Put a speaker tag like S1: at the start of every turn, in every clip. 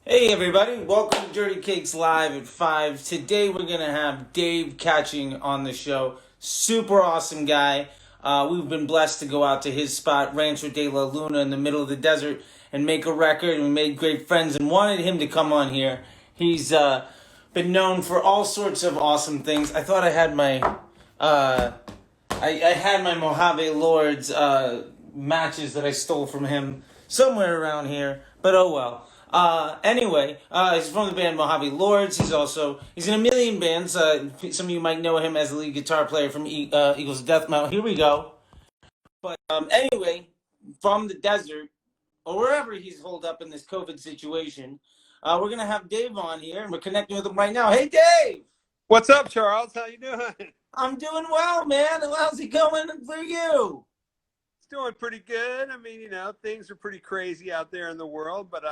S1: Hey everybody, welcome to Dirty Cakes Live at 5. Today we're going to have Dave Catching on the show. Super awesome guy. We've been blessed to go out to his spot, Rancho de la Luna, in the middle of the desert and make a record. And we made great friends and wanted him to come on here. He's been known for all sorts of awesome things. I thought I had my I had my Mojave Lords matches that I stole from him somewhere around here, but oh well. Anyway, he's from the band Mojave Lords. He's in a million bands. Some of you might know him as the lead guitar player from Eagles of Death Metal. Here we go. But anyway, from the desert or wherever he's holed up in this COVID situation, we're gonna have Dave on here, and we're connecting with him right now. Hey, Dave.
S2: What's up, Charles? How you doing?
S1: I'm doing well, man. How's it going for you?
S2: It's doing pretty good. I mean, things are pretty crazy out there in the world, but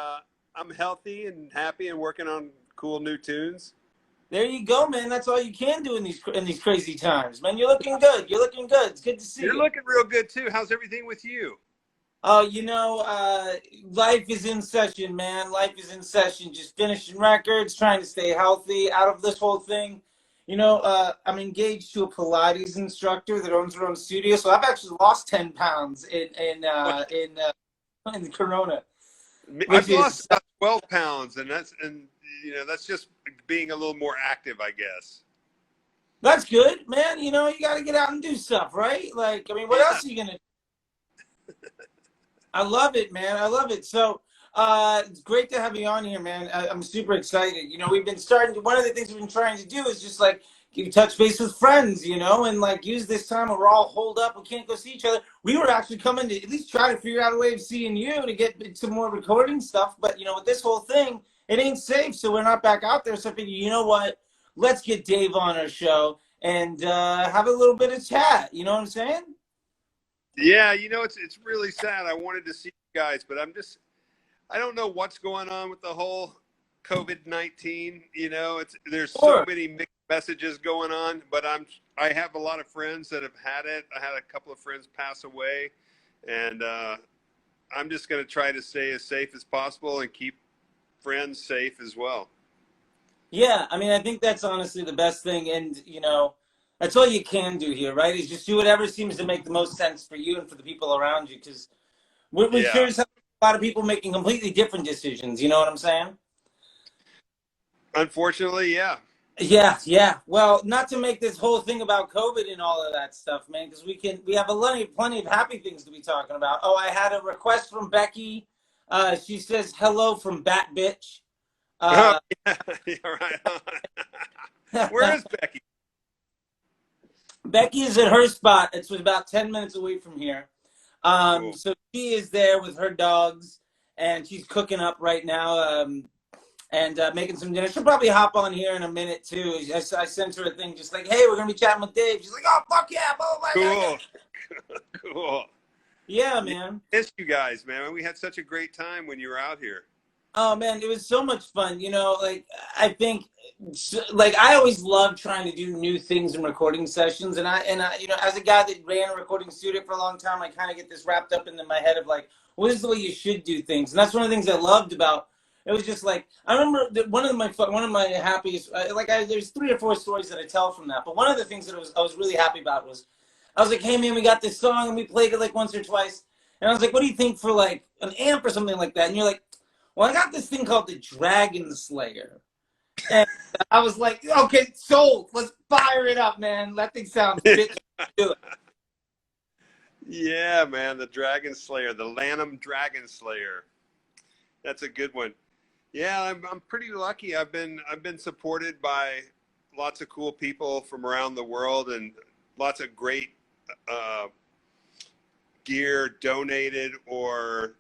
S2: I'm healthy and happy and working on cool new tunes.
S1: There you go, man. That's all you can do in these crazy times, man. You're looking good. You're looking good. It's good to see
S2: You're
S1: you.
S2: looking real good too. How's everything with you?
S1: Oh, life is in session, man. Life is in session. Just finishing records, trying to stay healthy out of this whole thing. I'm engaged to a Pilates instructor that owns her own studio, so I've actually lost 10 pounds in the Corona,
S2: I've
S1: which
S2: lost
S1: is
S2: about 12 pounds, and that's just being a little more active, I guess.
S1: that's good, man. You got to get out and do stuff, right? Like, I mean, what
S2: Yeah.
S1: else are you gonna? I love it, man. I love it. So, it's great to have you on here, man. I'm super excited. We've been one of the things we've been trying to do is just like keep touch base with friends, and like use this time when we're all holed up. We can't go see each other. We were actually coming to at least try to figure out a way of seeing you to get some more recording stuff. But, with this whole thing, it ain't safe. So we're not back out there. So I figured, you know what? Let's get Dave on our show and have a little bit of chat. You know what I'm saying?
S2: Yeah, it's really sad. I wanted to see you guys, but I don't know what's going on with the whole COVID-19. There's so
S1: Sure.
S2: many mixed messages going on, but I have a lot of friends that have had it. I had a couple of friends pass away, and I'm just going to try to stay as safe as possible and keep friends safe as well.
S1: Yeah, I mean, I think that's honestly the best thing, and that's all you can do here, right? Is just do whatever seems to make the most sense for you and for the people around you, because we
S2: Yeah,
S1: sure as hell have a lot of people making completely different decisions. You know what I'm saying?
S2: unfortunately, yeah.
S1: Yeah, yeah. Well, not to make this whole thing about COVID and all of that stuff, man, because we have plenty of happy things to be talking about. Oh, I had a request from Becky. She says hello from Bat Bitch.
S2: Oh,
S1: Uh,
S2: yeah, yeah, right on. Where is Becky?
S1: Becky is at her spot. It's about 10 minutes away from here.
S2: Cool.
S1: So she is there with her dogs, and she's cooking up right now and making some dinner. She'll probably hop on here in a minute, too. I sent her a thing just like, hey, we're going to be chatting with Dave. She's like, oh, fuck yeah. Oh, my God.
S2: Cool. Cool.
S1: Yeah,
S2: Yeah,
S1: man.
S2: miss you guys, man. We had such a great time when you were out here.
S1: Oh, man, it was so much fun. Like, I think, like, I always love trying to do new things in recording sessions. And I, as a guy that ran a recording studio for a long time, I kind of get this wrapped up into my head of like, what is the way you should do things? And that's one of the things I loved about it. Was just like, I remember that one of my happiest, there's 3 or 4 stories that I tell from that. But one of the things that I was really happy about was, I was like, hey, man, we got this song and we played it like once or twice. And I was like, what do you think for like an amp or something like that? And you're like, well, I got this thing called the Dragon Slayer. And I was like, okay, sold. Let's fire it up, man. That thing sounds bitch.
S2: Yeah, man, the Dragon Slayer, the Lanham Dragon Slayer. That's a good one. Yeah, I'm pretty lucky. I've been supported by lots of cool people from around the world and lots of great uh, gear donated or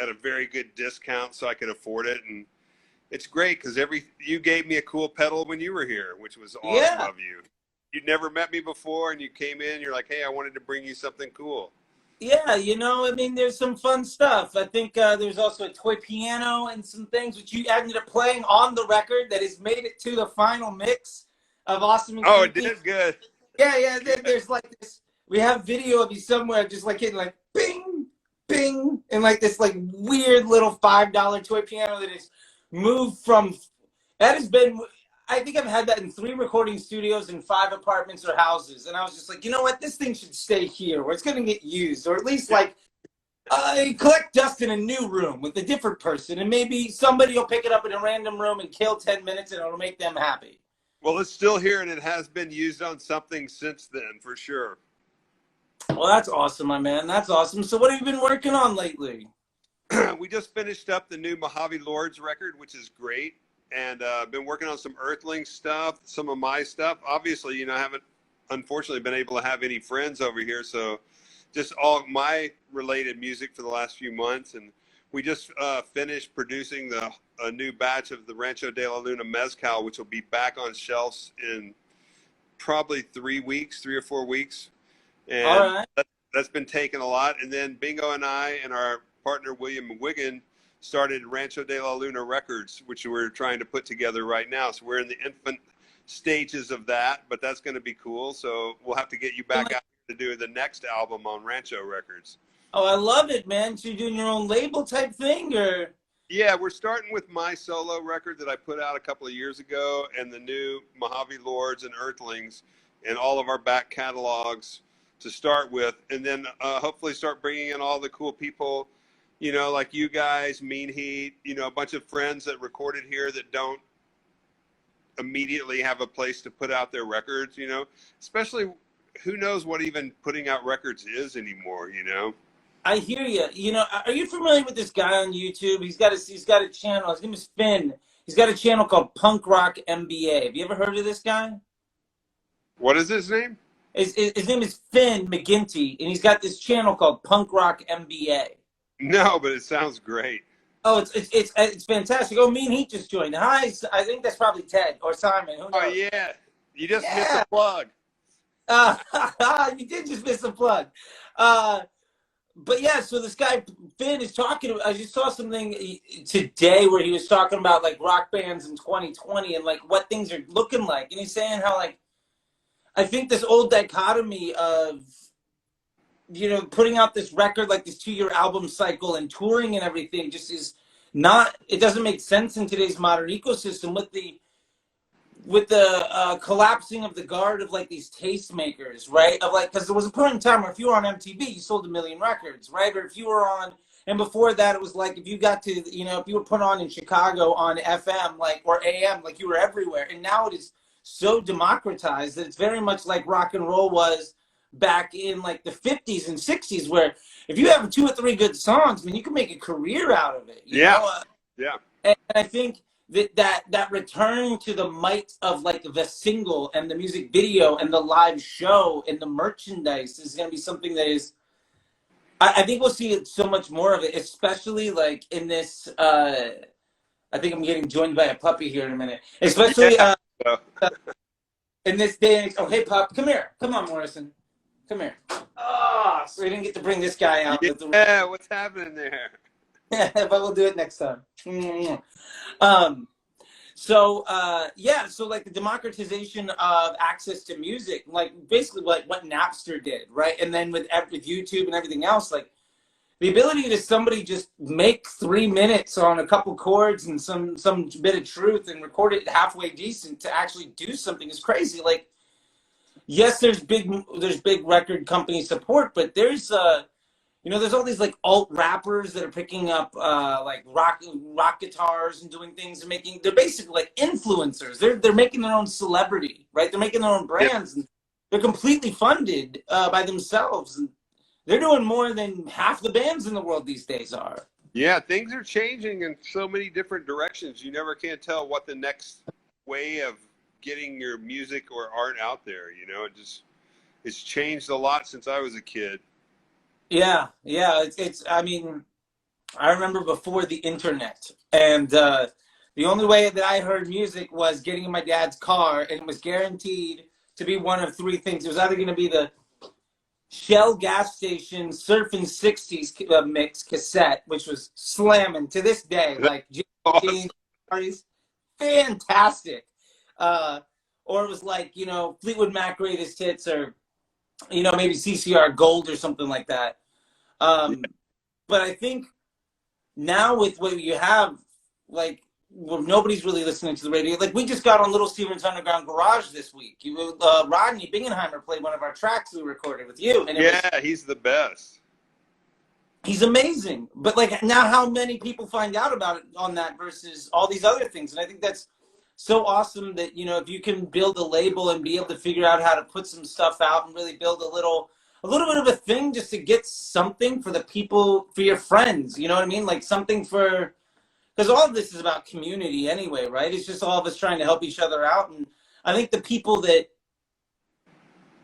S2: at a very good discount so I could afford it. And it's great because you gave me a cool pedal when you were here, which was awesome
S1: Yeah.
S2: of you. You'd never met me before, and you came in. You're like, hey, I wanted to bring you something cool.
S1: Yeah, I mean, there's some fun stuff. I think there's also a toy piano and some things which you ended up playing on the record that has made it to the final mix of Awesome and
S2: Oh, it
S1: Creepy.
S2: did good.
S1: Yeah, yeah.
S2: Good.
S1: There's like this. We have video of you somewhere, just like hitting like bing, bing, and like this like weird little $5 toy piano that is moved from. That has been. I think I've had that in 3 recording studios and 5 apartments or houses, and I was just like, you know what, this thing should stay here, where it's going to get used, or at least like collect dust in a new room with a different person, and maybe somebody will pick it up in a random room and kill 10 minutes, and it'll make them happy.
S2: Well, it's still here, and it has been used on something since then, for sure.
S1: Well, that's awesome, my man. That's awesome. So what have you been working on lately?
S2: We just finished up the new Mojave Lords record, which is great. And been working on some Earthlings stuff, some of my stuff. Obviously, I haven't, unfortunately, been able to have any friends over here. So just all my related music for the last few months. And we just finished producing a new batch of the Rancho de la Luna Mezcal, which will be back on shelves in probably 3 weeks, 3 or 4 weeks. And
S1: all right.
S2: That's been taking a lot. And then Bingo and I and our partner, William Wiggin, started Rancho de la Luna Records, which we're trying to put together right now. So we're in the infant stages of that, but that's going to be cool. So we'll have to get you back out to do the next album on Rancho Records.
S1: Oh, I love it, man. So you're doing your own label type thing, or?
S2: Yeah, we're starting with my solo record that I put out a couple of years ago, and the new Mojave Lords and Earthlings, and all of our back catalogs to start with, and then hopefully start bringing in all the cool people, like you guys, Mean Heat, a bunch of friends that recorded here that don't immediately have a place to put out their records, especially who knows what even putting out records is anymore,
S1: I hear you. Are you familiar with this guy on YouTube? He's got a channel. His name is Finn. He's got a channel called Punk Rock MBA. Have you ever heard of this guy?
S2: What is his name?
S1: His name is Finn McGinty, and he's got this channel called Punk Rock MBA.
S2: No, but it sounds great.
S1: Oh, it's fantastic. Oh, Mean Heat just joined. Hi, I think that's probably Ted or Simon. Who knows?
S2: Oh, yeah. You just missed a plug.
S1: You did just miss a plug. But yeah, so this guy Finn is talking. I just saw something today where he was talking about like rock bands in 2020 and like what things are looking like, and he's saying how like I think this old dichotomy of putting out this record, like this 2-year album cycle and touring and everything just is not, it doesn't make sense in today's modern ecosystem with the collapsing of the guard of like these tastemakers, right? Of like, because there was a point in time where if you were on MTV, you sold 1 million records, right? Or if you were on, and before that, it was like if you got to, if you were put on in Chicago on FM, like, or AM, like you were everywhere. And now it is so democratized that it's very much like rock and roll was back in like the 50s and 60s, where if you have 2 or 3 good songs, man, you can make a career out of it.
S2: Yeah.
S1: And I think that return to the might of like the single and the music video and the live show and the merchandise is going to be something that is, I think we'll see so much more of it, especially like in this, I think I'm getting joined by a puppy here in a minute, especially in this day and age. Oh, hey, pup, come here. Come on, Morrison. Come here. Oh, so we didn't get to bring this guy out.
S2: Yeah, what's happening there?
S1: But we'll do it next time. So like the democratization of access to music, like basically like what Napster did, right? And then with YouTube and everything else, like the ability to somebody just make 3 minutes on a couple chords and some bit of truth and record it halfway decent to actually do something is crazy. Like, yes, there's big record company support, but there's there's all these like alt rappers that are picking up like rock guitars and doing things and they're basically like influencers. They're making their own celebrity, right? They're making their own brands, and they're completely funded by themselves, and they're doing more than half the bands in the world these days are. Yeah,
S2: things are changing in so many different directions. You never can tell what the next way of getting your music or art out there, it's changed a lot since I was a kid.
S1: Yeah. I mean, I remember before the internet, and the only way that I heard music was getting in my dad's car, and it was guaranteed to be one of 3 things. It was either going to be the Shell gas station Surfing 60s mix cassette, which was slamming to this day, like awesome. Parties, fantastic. Or it was like, Fleetwood Mac greatest hits, or maybe CCR Gold or something like that. but I think now with what you have, like, well, nobody's really listening to the radio. Like, we just got on Little Steven's Underground Garage this week. Rodney Bingenheimer played one of our tracks we recorded with you, and
S2: he's the best.
S1: He's amazing. But like, now how many people find out about it on that versus all these other things? And I think that's so awesome that, you know, if you can build a label and be able to figure out how to put some stuff out and really build a little bit of a thing just to get something for the people, for your friends, you know what I mean? Like something for, because all of this is about community anyway, right? It's just all of us trying to help each other out. And I think the people that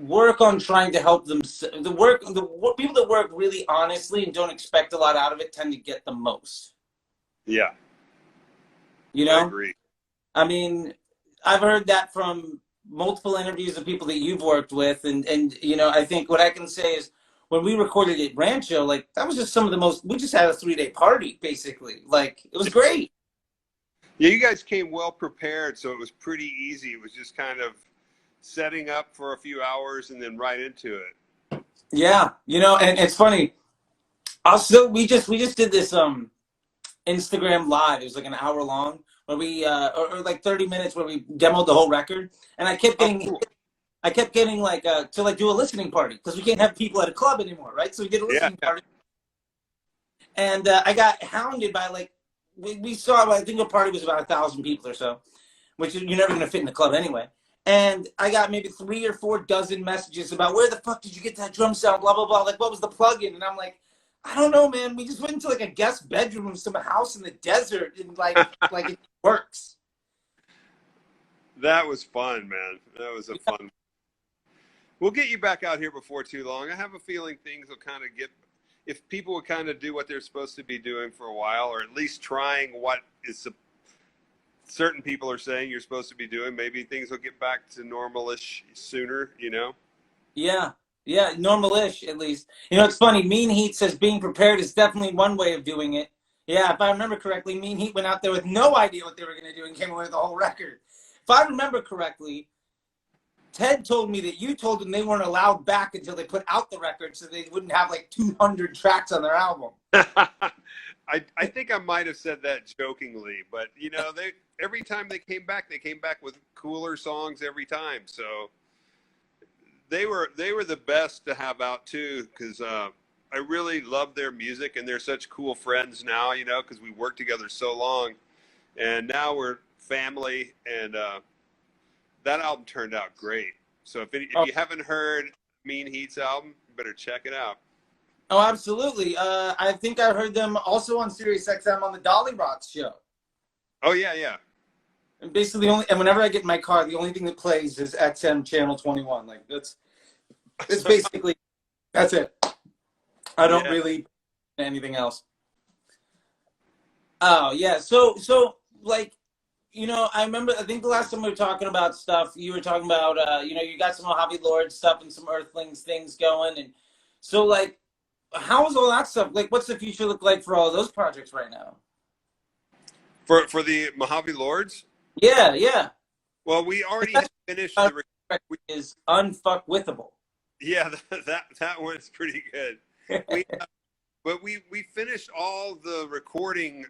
S1: work on trying to help them, the people that work really honestly and don't expect a lot out of it tend to get the most.
S2: Yeah.
S1: You know?
S2: I agree.
S1: I mean, I've heard that from multiple interviews of people that you've worked with. And you know, I think what I can say is when we recorded at Rancho, like that was just some of the most, we just had a 3-day party basically. Like it was great.
S2: Yeah, you guys came well prepared, so it was pretty easy. It was just kind of setting up for a few hours and then right into it.
S1: Yeah, you know, and it's funny. We just did this Instagram live. It was like an hour long where we or like 30 minutes where we demoed the whole record, and I kept getting like to like do a listening party because we can't have people at a club anymore, right? So we did a listening party, and I got hounded by like we saw, I think a party was about 1,000 people or so, which you're never gonna fit in the club anyway. And I got maybe 3 or 4 dozen messages about where the fuck did you get that drum sound, blah, blah, blah. Like, what was the plug-in? And I'm like, I don't know, man. We just went into like a guest bedroom of some house in the desert and like it works.
S2: That was fun, man. That was a fun. We'll get you back out here before too long. I have a feeling things will kind of get, if people would kind of do what they're supposed to be doing for a while, or at least trying what is certain people are saying you're supposed to be doing, maybe things will get back to normal-ish sooner, you know?
S1: Yeah, normal-ish at least. You know, it's funny. Mean Heat says being prepared is definitely one way of doing it. Yeah, if I remember correctly, Mean Heat went out there with no idea what they were going to do and came away with the whole record. If I remember correctly, Ted told me that you told them they weren't allowed back until they put out the record so they wouldn't have like 200 tracks on their album.
S2: I think I might have said that jokingly, but you know, every time they came back with cooler songs every time. So they were the best to have out too, because I really love their music and they're such cool friends now, you know, because we worked together so long, and now we're family. And that album turned out great. So if you haven't heard Mean Heat's album, you better check it out.
S1: Oh, absolutely. I think I heard them also on Sirius XM on the Dolly Rocks show.
S2: Oh, yeah.
S1: And basically, and whenever I get in my car, the only thing that plays is XM Channel 21. Like, it's basically, that's it. I don't really anything else. Oh, yeah. So, like, you know, I remember, I think the last time we were talking about stuff, you were talking about, you know, you got some Mojave Lords stuff and some Earthlings things going. And so, like, how is all that stuff? Like, what's the future look like for all of those projects right now?
S2: For the Mojave Lords?
S1: Yeah.
S2: Well, we already finished the record.
S1: Is unfuckwithable.
S2: Yeah, that one's pretty good. But we finished all the recording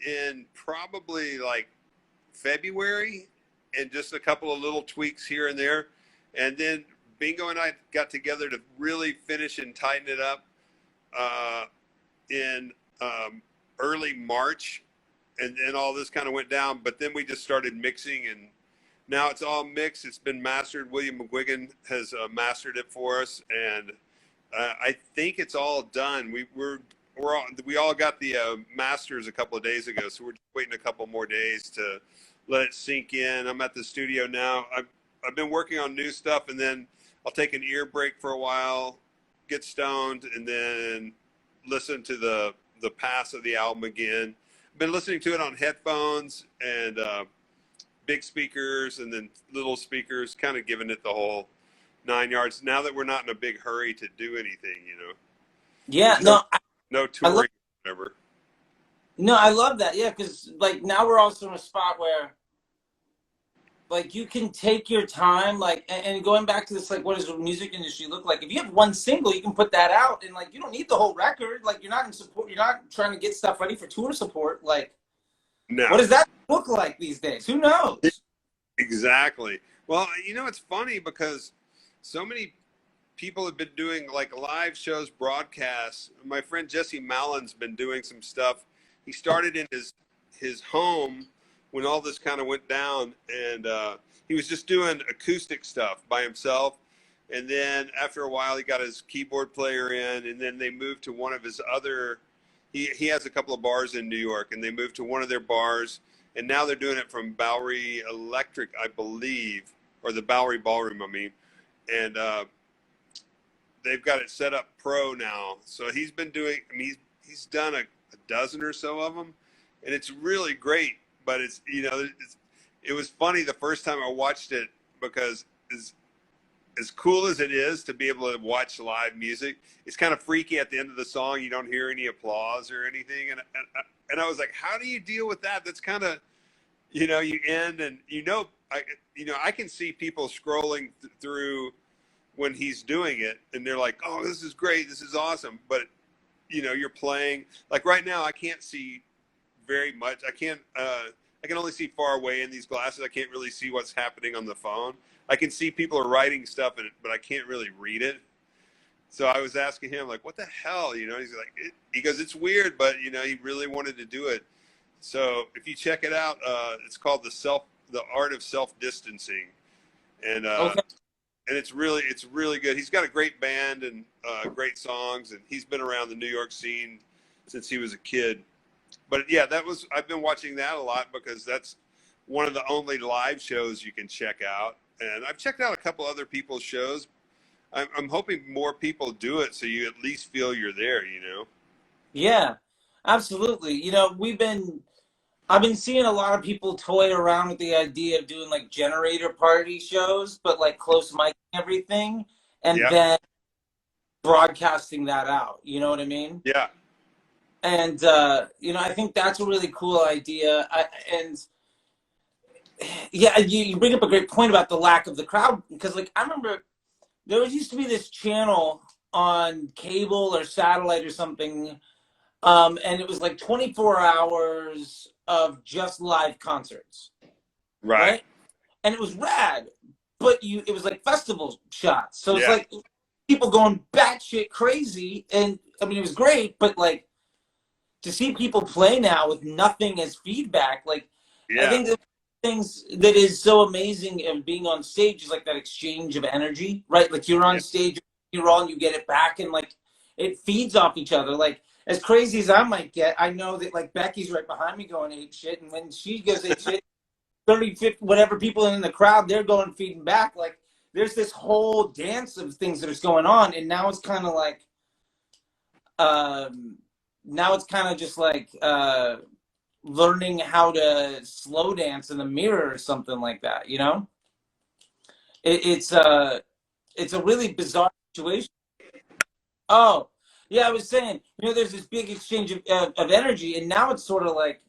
S2: in probably like February, and just a couple of little tweaks here and there, and then Bingo and I got together to really finish and tighten it up in early March, and then all this kind of went down. But then we just started mixing, and now it's all mixed. It's been mastered. William McGuigan has mastered it for us, and I think it's all done. We all got the masters a couple of days ago, so we're just waiting a couple more days to let it sink in. I'm at the studio now. I've been working on new stuff, and then I'll take an ear break for a while, get stoned, and then listen to the pass of the album again. I've been listening to it on headphones and big speakers and then little speakers, kind of giving it the whole 9 yards. Now that we're not in a big hurry to do anything, you know.
S1: Yeah,
S2: no touring, whatever.
S1: No, I love that. Yeah, because like now we're also in a spot where like you can take your time, like, and going back to this, like, what does the music industry look like? If you have one single, you can put that out, and like, you don't need the whole record. Like, you're not in support. You're not trying to get stuff ready for tour support. Like, what
S2: No,
S1: does that look like these days? Who knows?
S2: exactly. Well, it's funny because so many people have been doing like live shows, broadcasts. My friend Jesse Mallon's been doing some stuff. He started in his home when all this kind of went down, and he was just doing acoustic stuff by himself. And then after a while, he got his keyboard player in, and then they moved to one of his other. He has a couple of bars in New York, and they moved to one of their bars, and now they're doing it from Bowery Electric, I believe, or the Bowery Ballroom, I mean, and they've got it set up pro now. So he's been doing. I mean, he's done a dozen or so of them, and it's really great. But it was funny the first time I watched it because as cool as it is to be able to watch live music, it's kind of freaky at the end of the song. You don't hear any applause or anything. And I was like, how do you deal with that? That's kind of, you end and, I can see people scrolling through when he's doing it and they're like, oh, this is great. This is awesome. But, you're playing like right now, I can't see very much. I can only see far away in these glasses. I can't really see what's happening on the phone. I can see people are writing stuff in it, but I can't really read it. So I was asking him, like, what the hell? He's like, he goes, it's weird, but he really wanted to do it. So if you check it out, it's called the Art of Self-Distancing, and
S1: Okay.
S2: and it's really good. He's got a great band and great songs, and he's been around the New York scene since he was a kid. But yeah, I've been watching that a lot because that's one of the only live shows you can check out. And I've checked out a couple other people's shows. I'm hoping more people do it so you at least feel you're there,
S1: Yeah, absolutely. I've been seeing a lot of people toy around with the idea of doing like generator party shows, but like close mic and everything, and
S2: Yeah,
S1: then broadcasting that out. You know what I mean?
S2: yeah,
S1: And I think that's a really cool idea. You bring up a great point about the lack of the crowd, because like I remember there used to be this channel on cable or satellite or something, and it was like 24 hours of just live concerts,
S2: right.
S1: right? And it was rad, but it was like festival shots, so it's
S2: Yeah,
S1: like people going batshit crazy, and I mean it was great, but like to see people play now with nothing as feedback, like I
S2: yeah,
S1: think the things that is so amazing of being on stage is like that exchange of energy, right? Like you're on
S2: yeah,
S1: stage, you're on, you get it back, and like it feeds off each other. Like as crazy as I might get, I know that like Becky's right behind me going ape shit, and when she goes ape shit, 30, 50, whatever people in the crowd, they're going feeding back. Like there's this whole dance of things that is going on, and now it's kind of like, just like learning how to slow dance in the mirror or something like that. It's a really bizarre situation. Oh, yeah, I was saying, there's this big exchange of energy, and now it's sort of like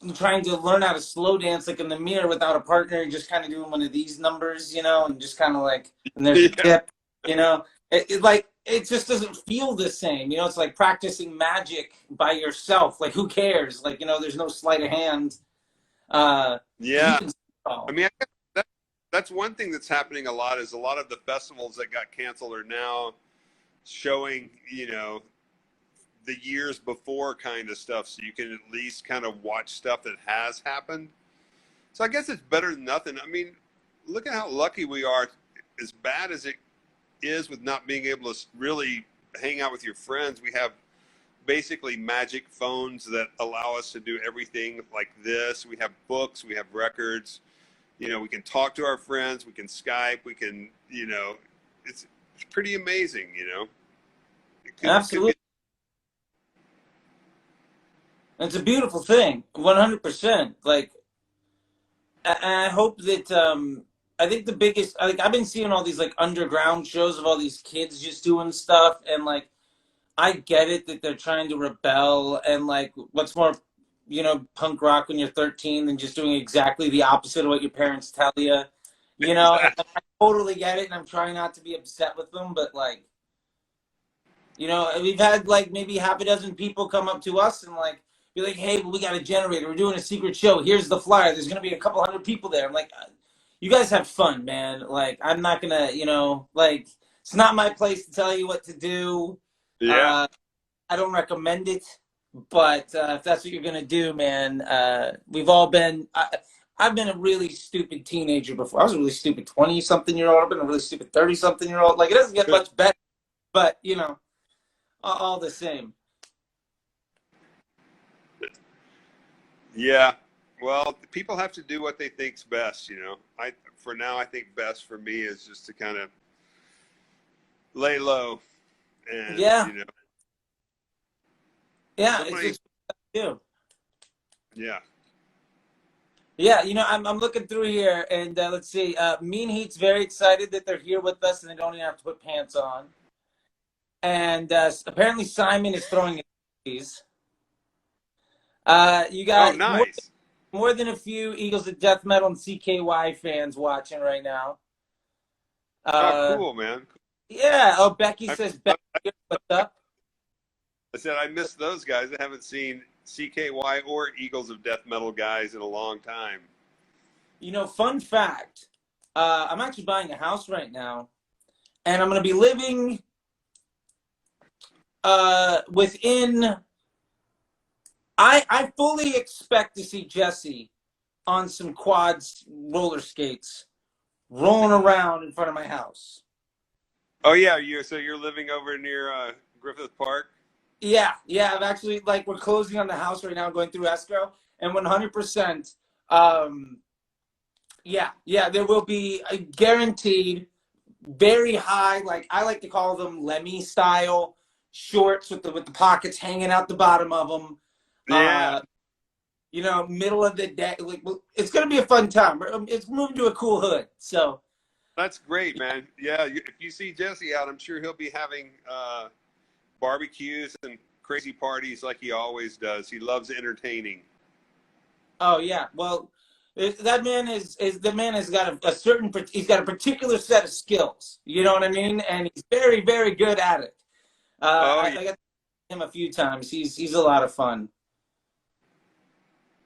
S1: I'm trying to learn how to slow dance like in the mirror without a partner, and just kind of doing one of these numbers, and just kind of like, and there's a
S2: yeah,
S1: tip, it just doesn't feel the same. It's like practicing magic by yourself. Like, who cares? Like, there's no sleight of hand.
S2: yeah.
S1: Keeping
S2: I mean, I guess that's one thing that's happening a lot is a lot of the festivals that got canceled are now showing, the years before kind of stuff, so you can at least kind of watch stuff that has happened. So I guess it's better than nothing. I mean, look at how lucky we are. As bad as it is with not being able to really hang out with your friends, we have basically magic phones that allow us to do everything like this. We have books, we have records, we can talk to our friends, we can Skype, we can, it's pretty amazing,
S1: Absolutely. It's a beautiful thing, 100%. Like, I hope that I think the biggest, like, I've been seeing all these like underground shows of all these kids just doing stuff, and like I get it that they're trying to rebel, and like what's more you know, punk rock when you're 13 than just doing exactly the opposite of what your parents tell you. You know, and
S2: Exactly.
S1: I totally get it, and I'm trying not to be upset with them, but like, you know, we've had like maybe half a dozen people come up to us and like be like, "Hey, we got a generator. We're doing a secret show. Here's the flyer. There's gonna be a couple hundred people there." I'm like, "You guys have fun, man. Like, I'm not gonna, you know, like, it's not my place to tell you what to do.
S2: Yeah.
S1: Uh, I don't recommend it, but if that's what you're gonna do, man, we've all been. I've been a really stupid teenager before. I was a really stupid 20-something-year-old. I've been a really stupid 30-something-year-old. Like, it doesn't get much better, but you know, all the same."
S2: Yeah. Well, people have to do what they think's best, you know. For now, I think best for me is just to kind of lay low and,
S1: Yeah,
S2: you know,
S1: yeah,
S2: somebody,
S1: it's too.
S2: yeah.
S1: Yeah, you know, I'm looking through here, and let's see. Mean Heat's very excited that they're here with us, and they don't even have to put pants on. And apparently Simon is throwing these. You
S2: Oh,
S1: got
S2: nice.
S1: more than a few Eagles of Death Metal and CKY fans watching right now.
S2: Oh,
S1: Uh,
S2: cool, man.
S1: yeah. Oh, Becky
S2: I,
S1: says, "Becky, what's up?"
S2: I said I missed those guys. I haven't seen CKY or Eagles of Death Metal guys in a long time.
S1: You know, fun fact. I'm actually buying a house right now, and I'm going to be living within. I fully expect to see Jesse on some quads, roller skates, rolling around in front of my house.
S2: Oh yeah, you're living over near Griffith Park.
S1: Yeah, yeah. I've actually like we're closing on the house right now, going through escrow, and 100%. Um, yeah, yeah. There will be a guaranteed very high, like I like to call them Lemmy style shorts with the pockets hanging out the bottom of them.
S2: Yeah,
S1: You know, middle of the day. Like, it's gonna be a fun time. It's moving to a cool hood, so
S2: that's great, man. Yeah, if you see Jesse out, I'm sure he'll be having barbecues and crazy parties like he always does. He loves entertaining.
S1: oh yeah. Well, that man is the man has got a certain he's got a particular set of skills. You know what I mean? And he's very very good at it.
S2: Oh yeah,
S1: I got him a few times. He's a lot of fun.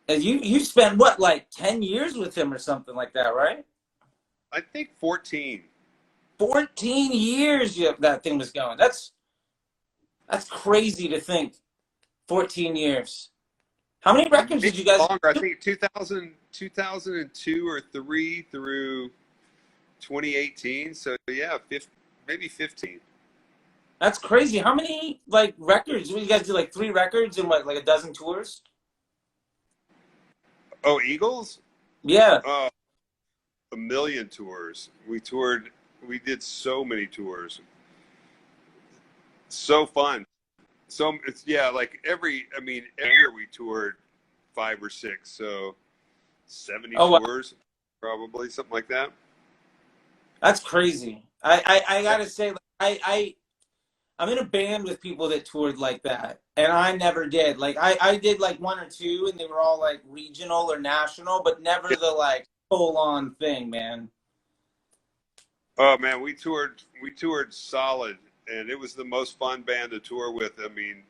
S1: And you spent what, like 10 years with him or something like that, right?
S2: I think 14.
S1: 14 years that thing was going. That's crazy to think. 14 years. How many records
S2: Maybe
S1: did you guys
S2: longer. I
S1: do?
S2: think 2002 or 3 through 2018. So yeah, maybe 15.
S1: That's crazy. How many like records? You guys do like 3 records and what, like a dozen tours?
S2: Oh, Eagles?
S1: Yeah.
S2: Oh, a million tours. We toured. We did so many tours. So fun. So it's yeah, like every year we toured 5 or 6. So 70
S1: Oh, wow.
S2: tours, probably something like that.
S1: That's crazy. I gotta say, like, I'm in a band with people that toured like that, and I never did. Like I did like 1 or 2, and they were all like regional or national, but never the like full on thing, man.
S2: Oh man, we toured solid, and it was the most fun band to tour with. I mean,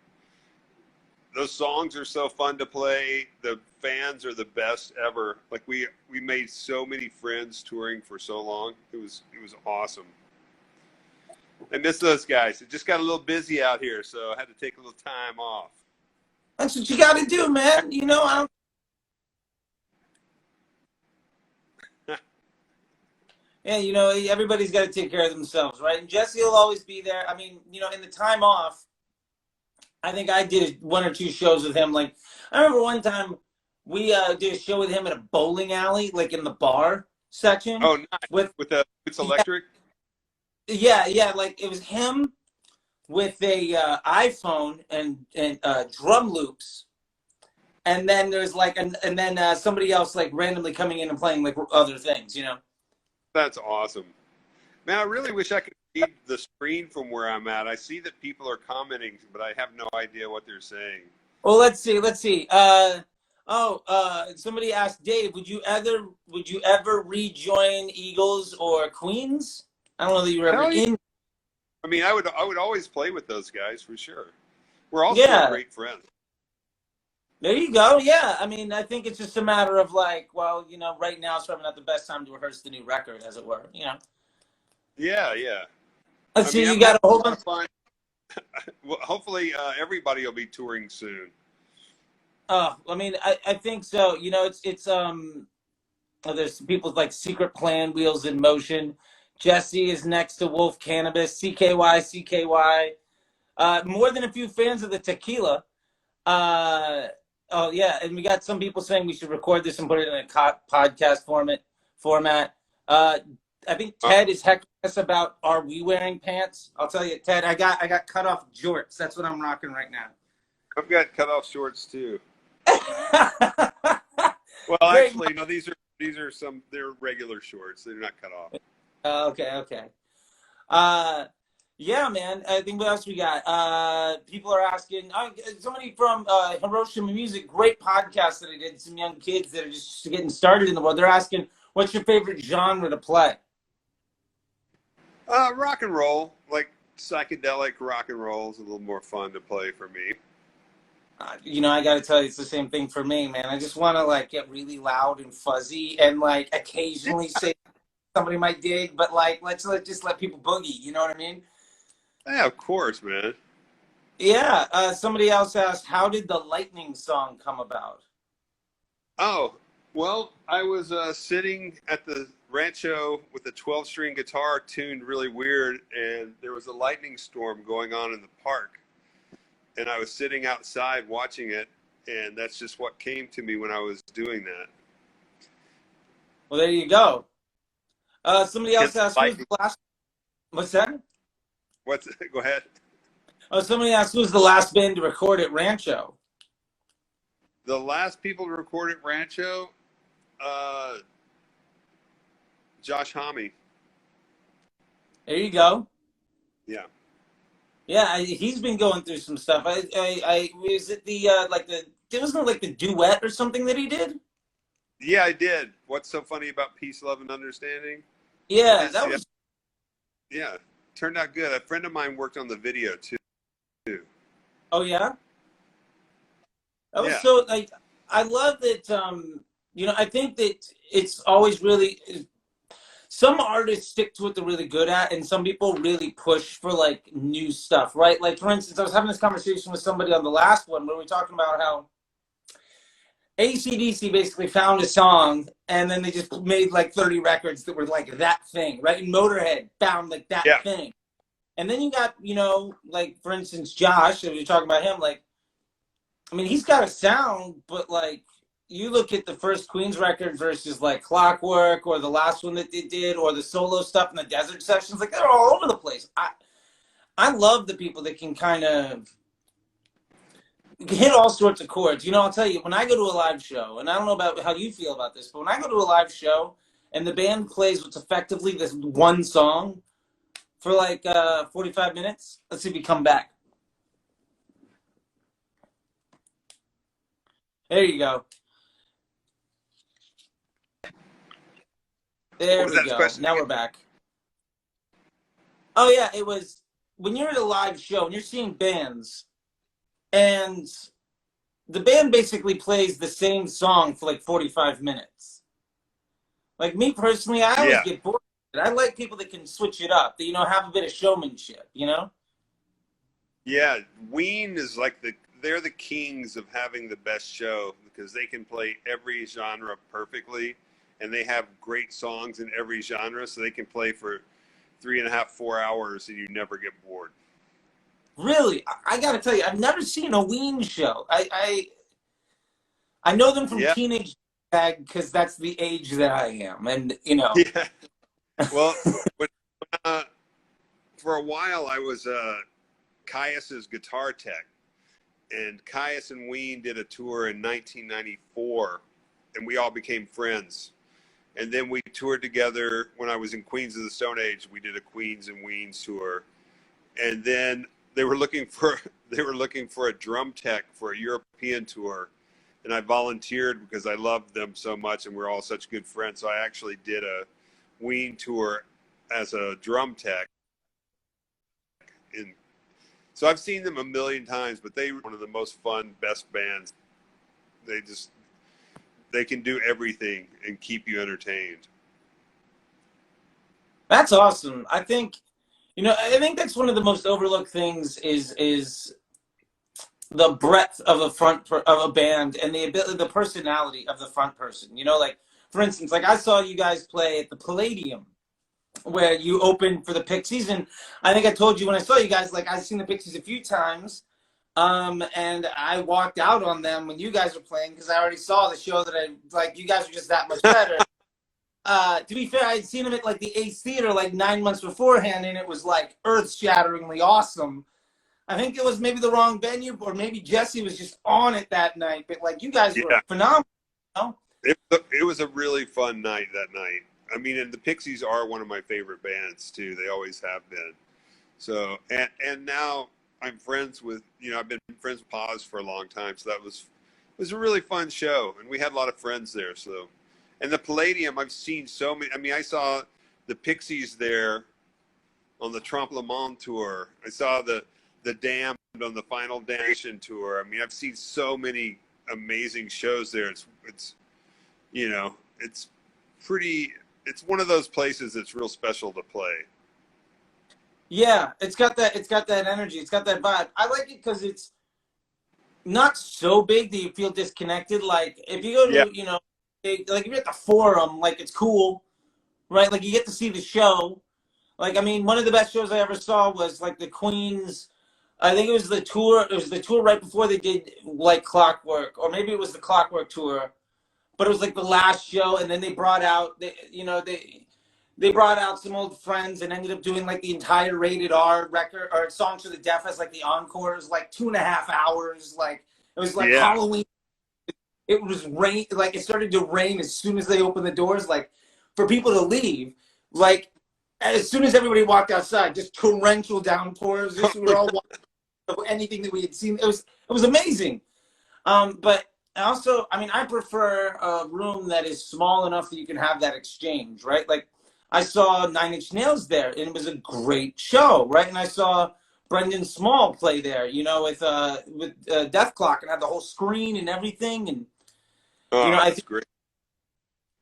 S2: those songs are so fun to play. The fans are the best ever. Like we made so many friends touring for so long. It was awesome. I miss those guys. It just got a little busy out here, so I had to take a little time off.
S1: That's what you got to do, man. You know, I don't. Yeah, you know, everybody's got to take care of themselves, right? And Jesse will always be there. I mean, you know, in the time off, I think I did 1 or 2 shows with him. Like, I remember one time we did a show with him at a bowling alley, like in the bar section.
S2: Oh, nice.
S1: With
S2: With the it's
S1: yeah,
S2: electric.
S1: yeah, like it was him with a iPhone and drum loops, and then there's like and then somebody else like randomly coming in and playing like other things, you know.
S2: That's awesome. Man, I really wish I could read the screen from where I'm at. I see that people are commenting, but I have no idea what they're saying.
S1: Well, let's see. Oh, somebody asked Dave, would you ever rejoin Eagles or Queens? I don't know that you were ever
S2: Hell yeah.
S1: in.
S2: I mean, I would always play with those guys for sure. We're all still
S1: Yeah,
S2: great friends.
S1: there you go. Yeah, I mean, I think it's just a matter of like, well, right now it's probably not the best time to rehearse the new record, as it were.
S2: Yeah, yeah.
S1: Let's
S2: I mean,
S1: see, you
S2: I'm
S1: got
S2: having
S1: to
S2: a
S1: hold
S2: lot
S1: on.
S2: of fun. Well, hopefully, everybody will be touring soon.
S1: Oh, I mean, I think so. There's people like Secret Plan, Wheels in Motion. Jesse is next to Wolf Cannabis, CKY. More than a few fans of the tequila. Uh, oh yeah, and we got some people saying we should record this and put it in a podcast format. Uh, I think
S2: Uh,
S1: Ted is heckling us about are we wearing pants? I'll tell you, Ted, I got cut off jorts. That's what I'm rocking right
S2: I've got cutoff shorts too.
S1: now.
S2: Well,
S1: Great.
S2: actually, no. They're regular shorts. They're not cut off.
S1: Okay. Uh, yeah, man. I think what else we got? People are asking. Somebody from Hiroshima Music, great podcast that I did. Some young kids that are just getting started in the world. They're asking, "What's your favorite genre to play?"
S2: Rock and roll, like psychedelic rock and roll, is a little more fun to play for me.
S1: I got to tell you, it's the same thing for me, man. I just want to like get really loud and fuzzy, and like occasionally say somebody might dig, but like let's just let people boogie. You know what I mean?
S2: Yeah, of course, man.
S1: Yeah. Somebody else asked, "How did the Lightning song come about?"
S2: Oh, well, I was sitting at the Rancho with a 12-string guitar tuned really weird, and there was a lightning storm going on in the park. And I was sitting outside watching it, and that's just what came to me when I was doing that.
S1: Well, there you go. Somebody else
S2: Hence,
S1: asked, "Who's the
S2: lightning.
S1: last?" What's that?
S2: Go ahead.
S1: Oh, somebody asked, "Who's the last band to record at Rancho?"
S2: The last people to record at Rancho, uh, Josh Homme.
S1: There you go.
S2: Yeah.
S1: Yeah, he's been going through some stuff. Is it the there wasn't like the duet or something that he did?
S2: Yeah, I did. What's so funny about Peace, Love, and Understanding?
S1: Yeah,
S2: Yes,
S1: that
S2: yeah,
S1: was.
S2: yeah. Turned out good. A friend of mine worked on the video too.
S1: Oh yeah, that was
S2: Yeah.
S1: so like. I love that. I think that it's always really some artists stick to what they're really good at, and some people really push for like new stuff, right? Like for instance, I was having this conversation with somebody on the last one where we were talking about how ACDC basically found a song and then they just made like 30 records that were like that thing, right? And Motorhead found like that
S2: Yeah.
S1: thing. And then you got, like for instance, Josh, if you're talking about him, like, I mean, he's got a sound, but like, you look at the first Queens record versus like Clockwork or the last one that they did or the solo stuff in the desert sessions, like they're all over the place. I love the people that can kind of hit all sorts of chords. I'll tell you, when I go to a live show, and I don't know about how you feel about this, but when I go to a live show and the band plays what's effectively this one song for like 45 minutes, let's see if we come back. There you go.
S2: What
S1: There
S2: was
S1: we
S2: that
S1: go.
S2: question
S1: Now
S2: again?
S1: we're back. Oh yeah, it was when you're at a live show and you're seeing bands and the band basically plays the same song for like 45 minutes. Like me personally, I always
S2: Yeah.
S1: get bored. I like people that can switch it up, that have a bit of showmanship.
S2: Yeah. Ween is like they're the kings of having the best show because they can play every genre perfectly, and they have great songs in every genre, so they can play for 3.5, 4 hours, and you never get bored.
S1: Really, I got to tell you, I've never seen a Ween show. I know them from
S2: Yeah.
S1: Teenage Bag because that's the age that I am, and
S2: Yeah. Well, when, uh, for a while I was Caius's guitar tech, and Caius and Ween did a tour in 1994, and we all became friends. And then we toured together when I was in Queens of the Stone Age. We did a Queens and Weens tour, and then they were looking for a drum tech for a European tour, and I volunteered because I loved them so much, and we're all such good friends. So I actually did a Ween tour as a drum tech. And so I've seen them a million times, but they were one of the most fun, best bands. They can do everything and keep you entertained.
S1: That's awesome. I think, I think that's one of the most overlooked things is the breadth of of a band and the ability, the personality of the front person. Like for instance, like I saw you guys play at the Palladium, where you opened for the Pixies, and I think I told you when I saw you guys, like I've seen the Pixies a few times, and I walked out on them when you guys were playing because I already saw the show that you guys were just that much better. To be fair, I'd seen them at like the Ace Theater like 9 months beforehand, and it was like earth-shatteringly awesome. I think it was maybe the wrong venue, or maybe Jesse was just on it that night. But like you guys were phenomenal.
S2: It was a really fun night that night. I mean, and the Pixies are one of my favorite bands too. They always have been. So, and now I'm friends with, I've been friends with Paz for a long time. So it was a really fun show, and we had a lot of friends there. So, and the Palladium, I've seen so many. I mean, I saw the Pixies there on the Trompe Le Monde tour. I saw the Damned on the Final Damnation tour. I mean, I've seen so many amazing shows there. It's it's one of those places that's real special to play.
S1: Yeah, it's got that energy. It's got that vibe. I like it because it's not so big that you feel disconnected. Like if you go to, like if you're at the Forum, like it's cool, right? Like you get to see the show. Like, I mean, one of the best shows I ever saw was like the Queens. I think it was the tour. It was the tour right before they did like Clockwork, or maybe it was the Clockwork tour. But it was like the last show, and then they brought out, they brought out some old friends and ended up doing like the entire Rated R record or Songs for the Deaf as like the encore. It was like 2.5 hours. Like it was like Halloween. It was rain. Like it started to rain as soon as they opened the doors. Like for people to leave, like as soon as everybody walked outside, just torrential downpours. We were all watching anything that we had seen. It was amazing. But also, I mean, I prefer a room that is small enough that you can have that exchange, right? Like, I saw Nine Inch Nails there, and it was a great show, right? And I saw Brendan Small play there, with Death Clock, and had the whole screen and everything. And I think
S2: great.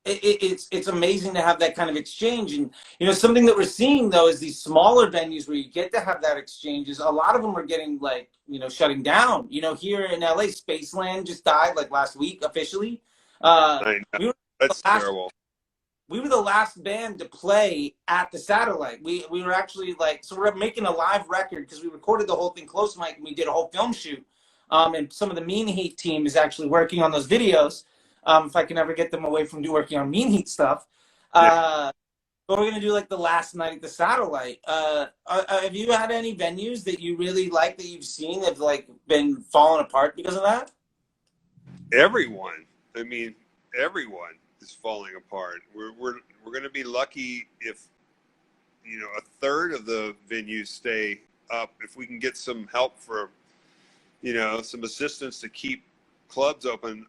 S1: It's amazing to have that kind of exchange. And something that we're seeing though is these smaller venues where you get to have that exchanges. A lot of them are getting like shutting down. Here in LA, Spaceland just died like last week officially.
S2: I know. That's terrible.
S1: We were the last band to play at the Satellite. We were actually so we're making a live record because we recorded the whole thing close mic and we did a whole film shoot. And some of the Mean Heat team is actually working on those videos. If I can ever get them away from working on Mean Heat stuff. But we're going to do like the last night at the Satellite. Have you had any venues that you really like that you've seen that have like been falling apart because of that?
S2: Everyone. I mean, everyone is falling apart. We're going to be lucky if, a third of the venues stay up. If we can get some help for, some assistance to keep clubs open.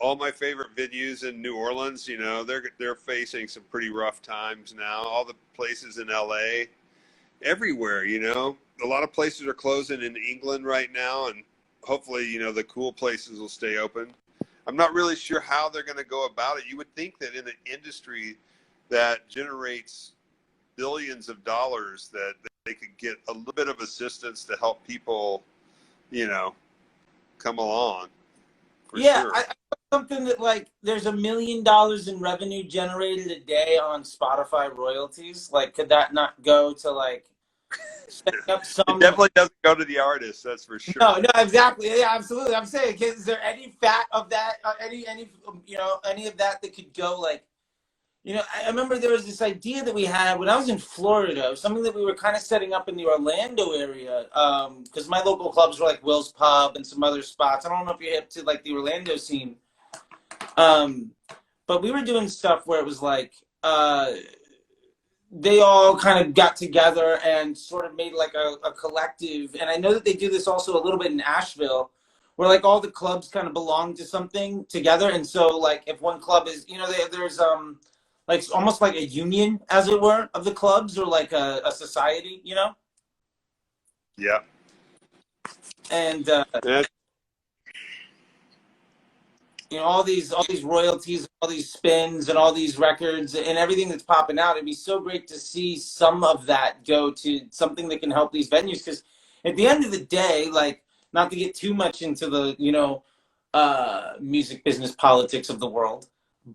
S2: All my favorite venues in New Orleans, they're facing some pretty rough times now. All the places in LA, everywhere, a lot of places are closing in England right now, and hopefully, the cool places will stay open. I'm not really sure how they're going to go about it. You would think that in an industry that generates billions of dollars that they could get a little bit of assistance to help people, come along.
S1: Sure. I something that like there's $1 million in revenue generated a day on Spotify royalties. Like, could that not go to like setting up some?
S2: It definitely doesn't go to the artist, that's for sure.
S1: No, exactly. Yeah, absolutely. I'm saying, is there any fat of that? Any of that could go like? I remember there was this idea that we had when I was in Florida, something that we were kind of setting up in the Orlando area, because my local clubs were like Will's Pub and some other spots. I don't know if you're hip to like the Orlando scene, but we were doing stuff where it was like they all kind of got together and sort of made like a collective. And I know that they do this also a little bit in Asheville, where like all the clubs kind of belong to something together. And so like if one club is, you know, there's like almost like a union, as it were, of the clubs, or like a society, you know.
S2: Yeah.
S1: And
S2: That,
S1: you know, all these royalties, all these spins, and all these records, and everything that's popping out. It'd be so great to see some of that go to something that can help these venues, because at the end of the day, like, not to get too much into the, you know, music business politics of the world,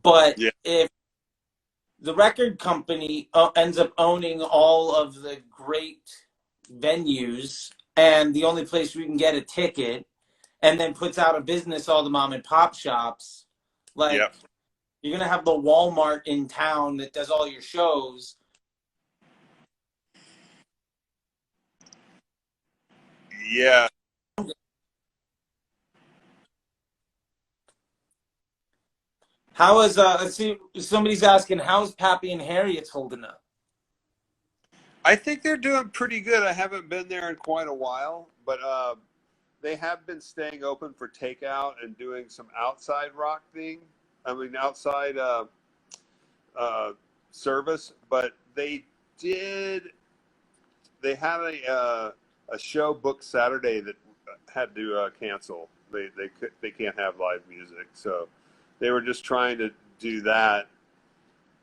S1: but
S2: yeah.
S1: if the record company ends up owning all of the great venues, and the only place we can get a ticket, and then puts out of business all the mom and pop shops,
S2: Yeah.
S1: like, you're gonna have the Walmart in town that does all your shows.
S2: Yeah.
S1: How is let's see, somebody's asking, how's Pappy and Harriet's holding up?
S2: I think they're doing pretty good. I haven't been there in quite a while, but they have been staying open for takeout and doing some outside rock thing. I mean, outside uh, service. But did. They had a show booked Saturday that had to cancel. They can't have live music, so they were just trying to do that.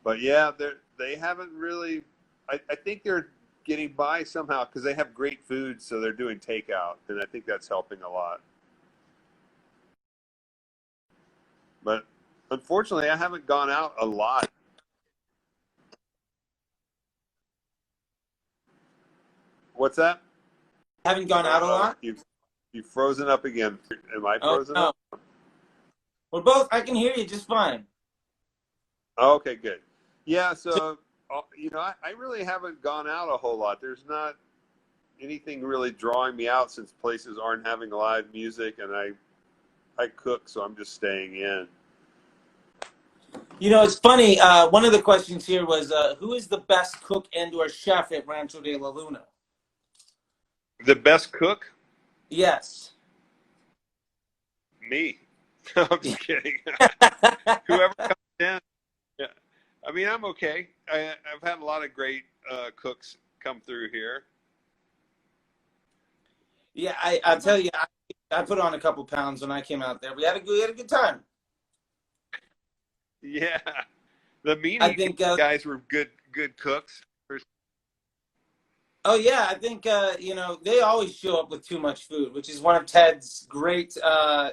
S2: But yeah, they haven't really. I think they're getting by somehow because they have great food, so they're doing takeout, and I think that's helping a lot. But unfortunately, I haven't gone out a lot. What's that?
S1: Haven't gone out a lot.
S2: You've frozen up again. Am I
S1: Oh
S2: frozen
S1: no,
S2: up?
S1: we're both. I can hear you just fine.
S2: Oh, okay, good. Yeah,
S1: So,
S2: so I really haven't gone out a whole lot. There's not anything really drawing me out since places aren't having live music, and I cook, so I'm just staying in.
S1: you know, it's funny. One of the questions here was, who is the best cook and/or chef at Rancho de la Luna?
S2: The best cook?
S1: Yes.
S2: Me. I'm just kidding. Whoever comes in. Yeah. I mean, I'm okay. I've had a lot of great cooks come through here.
S1: Yeah, I'll tell you, I put on a couple pounds when I came out there. We had a good time.
S2: Yeah. The Mean
S1: I
S2: Heat
S1: think.
S2: guys were good cooks.
S1: Oh yeah, I think you know, they always show up with too much food, which is one of Ted's great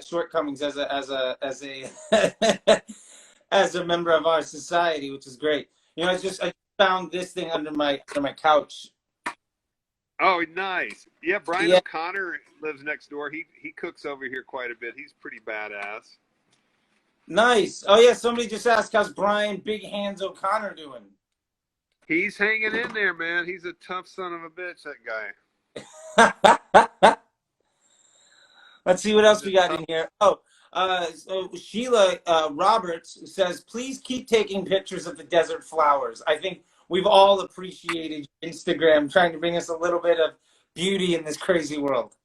S1: shortcomings as a as a member of our society, which is great. You know, I just found this thing under my couch.
S2: Oh, nice. Yeah, Brian
S1: Yeah,
S2: O'Connor lives next door. He cooks over here quite a bit. He's pretty badass.
S1: nice. Oh yeah, somebody just asked, how's Brian Big Hands O'Connor doing?
S2: He's hanging in there, man. He's a tough son of a bitch, that guy.
S1: Let's see what else
S2: He's a
S1: we got
S2: tough.
S1: in here. Oh, so Sheila Roberts says, please keep taking pictures of the desert flowers. I think we've all appreciated Instagram trying to bring us a little bit of beauty in this crazy world.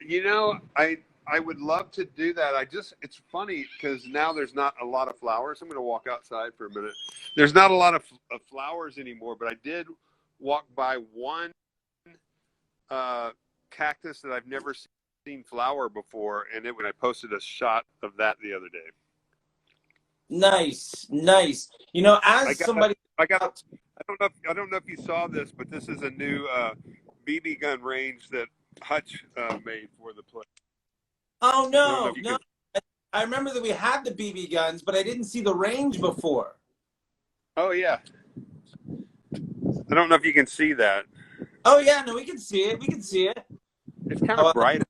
S2: You know, I would love to do that. It's funny because now there's not a lot of flowers. I'm going to walk outside for a minute. There's not a lot of flowers anymore, but I did walk by one cactus that I've never seen flower before, and when I posted a shot of that the other day.
S1: Nice, nice. You know,
S2: I
S1: as
S2: got
S1: somebody.
S2: I got I don't know if you saw this, but this is a new BB gun range that Hutch made for the place.
S1: Oh
S2: I don't know
S1: no,
S2: if you
S1: no.
S2: can.
S1: I remember that we had the BB guns, but I didn't see the range before.
S2: Oh yeah, I don't know if you can see that.
S1: Oh yeah, no, we can see it. We can see it.
S2: It's kind
S1: How
S2: of
S1: about that?
S2: bright.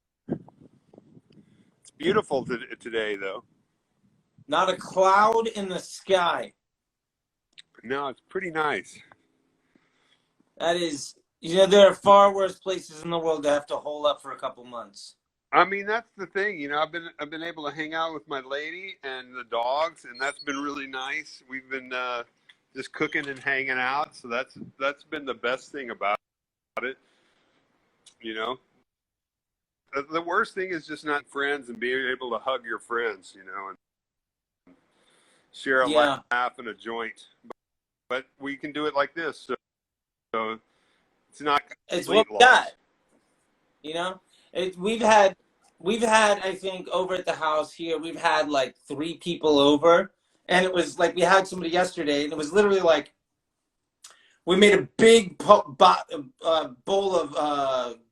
S2: It's beautiful today, though.
S1: Not a cloud in the sky.
S2: No, it's pretty nice.
S1: That is, you know, there are far worse places in the world to have to hole up for a couple months.
S2: I mean, that's the thing. You know, I've been able to hang out with my lady and the dogs, and that's been really nice. We've been just cooking and hanging out, so that's been the best thing about it. You know, the worst thing is just not friends and being able to hug your friends, you know, and share a
S1: Yeah.
S2: laugh and a joint. But we can do it like this, so it's not
S1: It's
S2: complete
S1: what we got.
S2: loss.
S1: You know, we've had I think over at the house here we've had like 3 people over, and it was like we had somebody yesterday, and it was literally like we made a big bowl of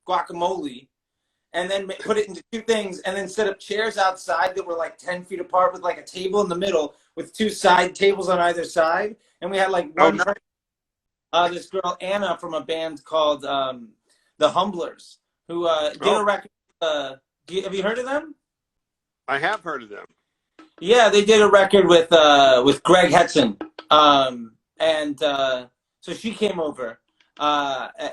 S1: guacamole, and then put it into 2 things, and then set up chairs outside that were like 10 feet apart with like a table in the middle with 2 side tables on either side, and we had like
S2: Oh,
S1: one.
S2: nice.
S1: This girl Anna from a band called the Humblers, who did
S2: Oh,
S1: a record. Have you heard of them?
S2: I have heard of them.
S1: Yeah, they did a record with Greg Hetson, and so she came over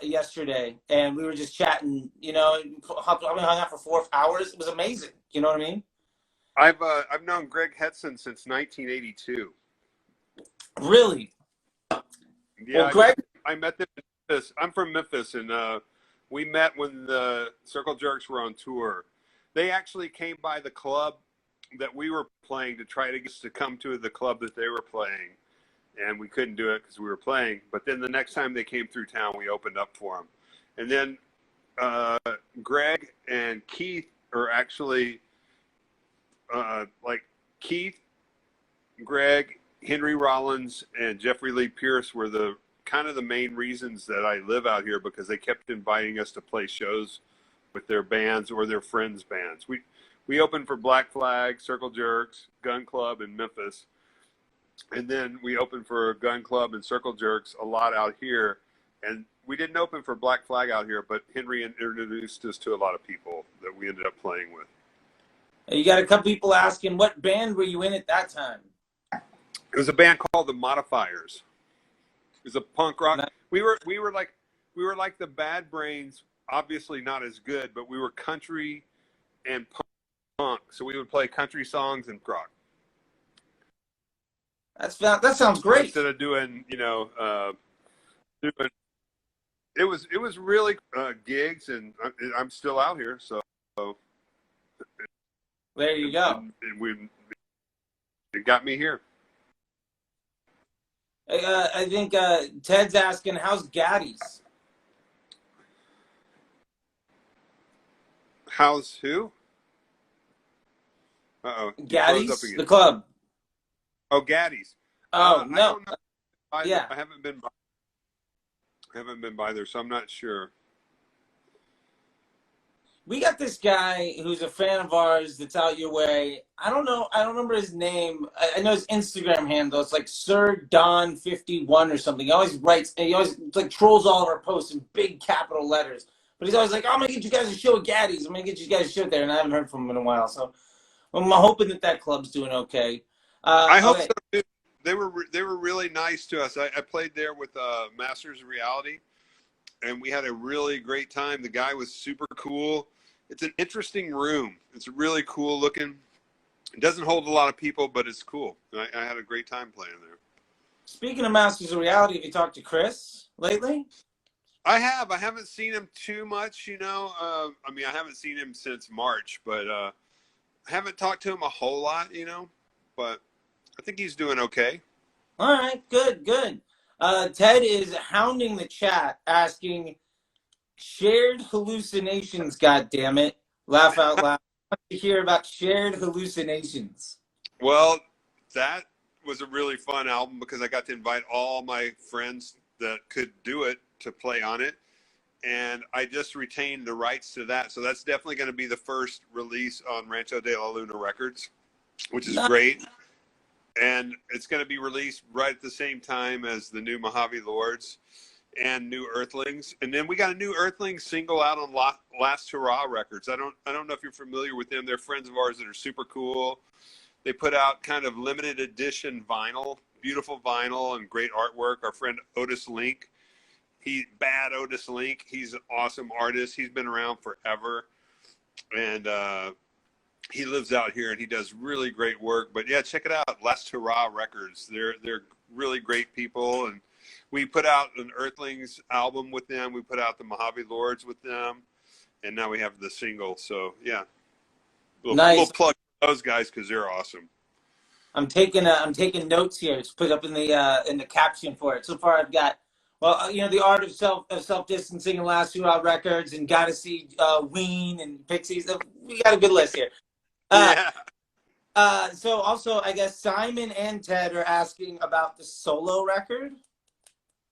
S1: yesterday, and we were just chatting. You know, we hung out for 4 hours. It was amazing. You know what I mean?
S2: I've known Greg Hetson since 1982.
S1: Really?
S2: Yeah,
S1: Well, Greg.
S2: I met them in Memphis. I'm from Memphis, and we met when the Circle Jerks were on tour. They actually came by the club that we were playing to try to get us to come to the club that they were playing, and we couldn't do it because we were playing. But then the next time they came through town, we opened up for them. And then Greg and Keith are actually like Keith, Greg, Henry Rollins, and Jeffrey Lee Pierce were the kind of the main reasons that I live out here, because they kept inviting us to play shows with their bands or their friends' bands. We opened for Black Flag, Circle Jerks, Gun Club in Memphis, and then we opened for Gun Club and Circle Jerks a lot out here. And we didn't open for Black Flag out here, but Henry introduced us to a lot of people that we ended up playing with.
S1: You got a couple people asking, what band were you in at that time?
S2: It was a band called the Modifiers. It was a punk rock. We were like the Bad Brains, obviously not as good, but we were country and punk. So we would play country songs and rock.
S1: That sounds great.
S2: Instead of doing, you know, it was really gigs, and I'm still out here, so
S1: There you go.
S2: It got me here.
S1: I think Ted's asking, how's Gaddy's?
S2: How's who? Uh-oh.
S1: Gaddy's, the club.
S2: Oh, Gaddy's.
S1: Oh, no.
S2: I don't know.
S1: Yeah.
S2: I haven't been by there, so I'm not sure.
S1: We got this guy who's a fan of ours that's out your way. I don't know. I don't remember his name. I know his Instagram handle. It's like Sir Don51 or something. He always like trolls all of our posts in big capital letters. But he's always like, I'm going to get you guys a show at Gaddy's. I'm going to get you guys a show there. And I haven't heard from him in a while. So I'm hoping that club's doing okay.
S2: I hope so, too. They were really nice to us. I played there with Masters of Reality, and we had a really great time. The guy was super cool. It's an interesting room. It's really cool looking. It doesn't hold a lot of people, but it's cool. I had a great time playing there.
S1: Speaking of Masters of Reality, have you talked to Chris lately?
S2: I have. I haven't seen him too much, you know. I mean, I haven't seen him since March, but I haven't talked to him a whole lot, you know. But I think he's doing okay.
S1: All right, good. Ted is hounding the chat, asking, shared hallucinations, goddammit. Laugh out loud. I want to hear about shared hallucinations.
S2: Well, that was a really fun album because I got to invite all my friends that could do it to play on it. And I just retained the rights to that. So that's definitely going to be the first release on Rancho de la Luna Records, which is great. And it's going to be released right at the same time as the new Mojave Lords and new Earthlings. And then we got a new Earthlings single out on Last Hurrah Records. I don't know if you're familiar with them. They're friends of ours that are super cool. They put out kind of limited edition vinyl, beautiful vinyl and great artwork. Our friend Otis Link, Otis Link. He's an awesome artist. He's been around forever. And he lives out here and he does really great work. But yeah, check it out. Last Hurrah Records. They're really great people. And we put out an Earthlings album with them. We put out the Mojave Lords with them. and now we have the single. So yeah, little
S1: Nice.
S2: plug for those guys because they're awesome.
S1: I'm taking notes here. It's put up in the caption for it. So far, I've got the art of self distancing and last Hurrah Records and Gotta See Ween and Pixies. We got a good list here. Uh,
S2: Yeah.
S1: so also, I guess Simon and Ted are asking about the solo record.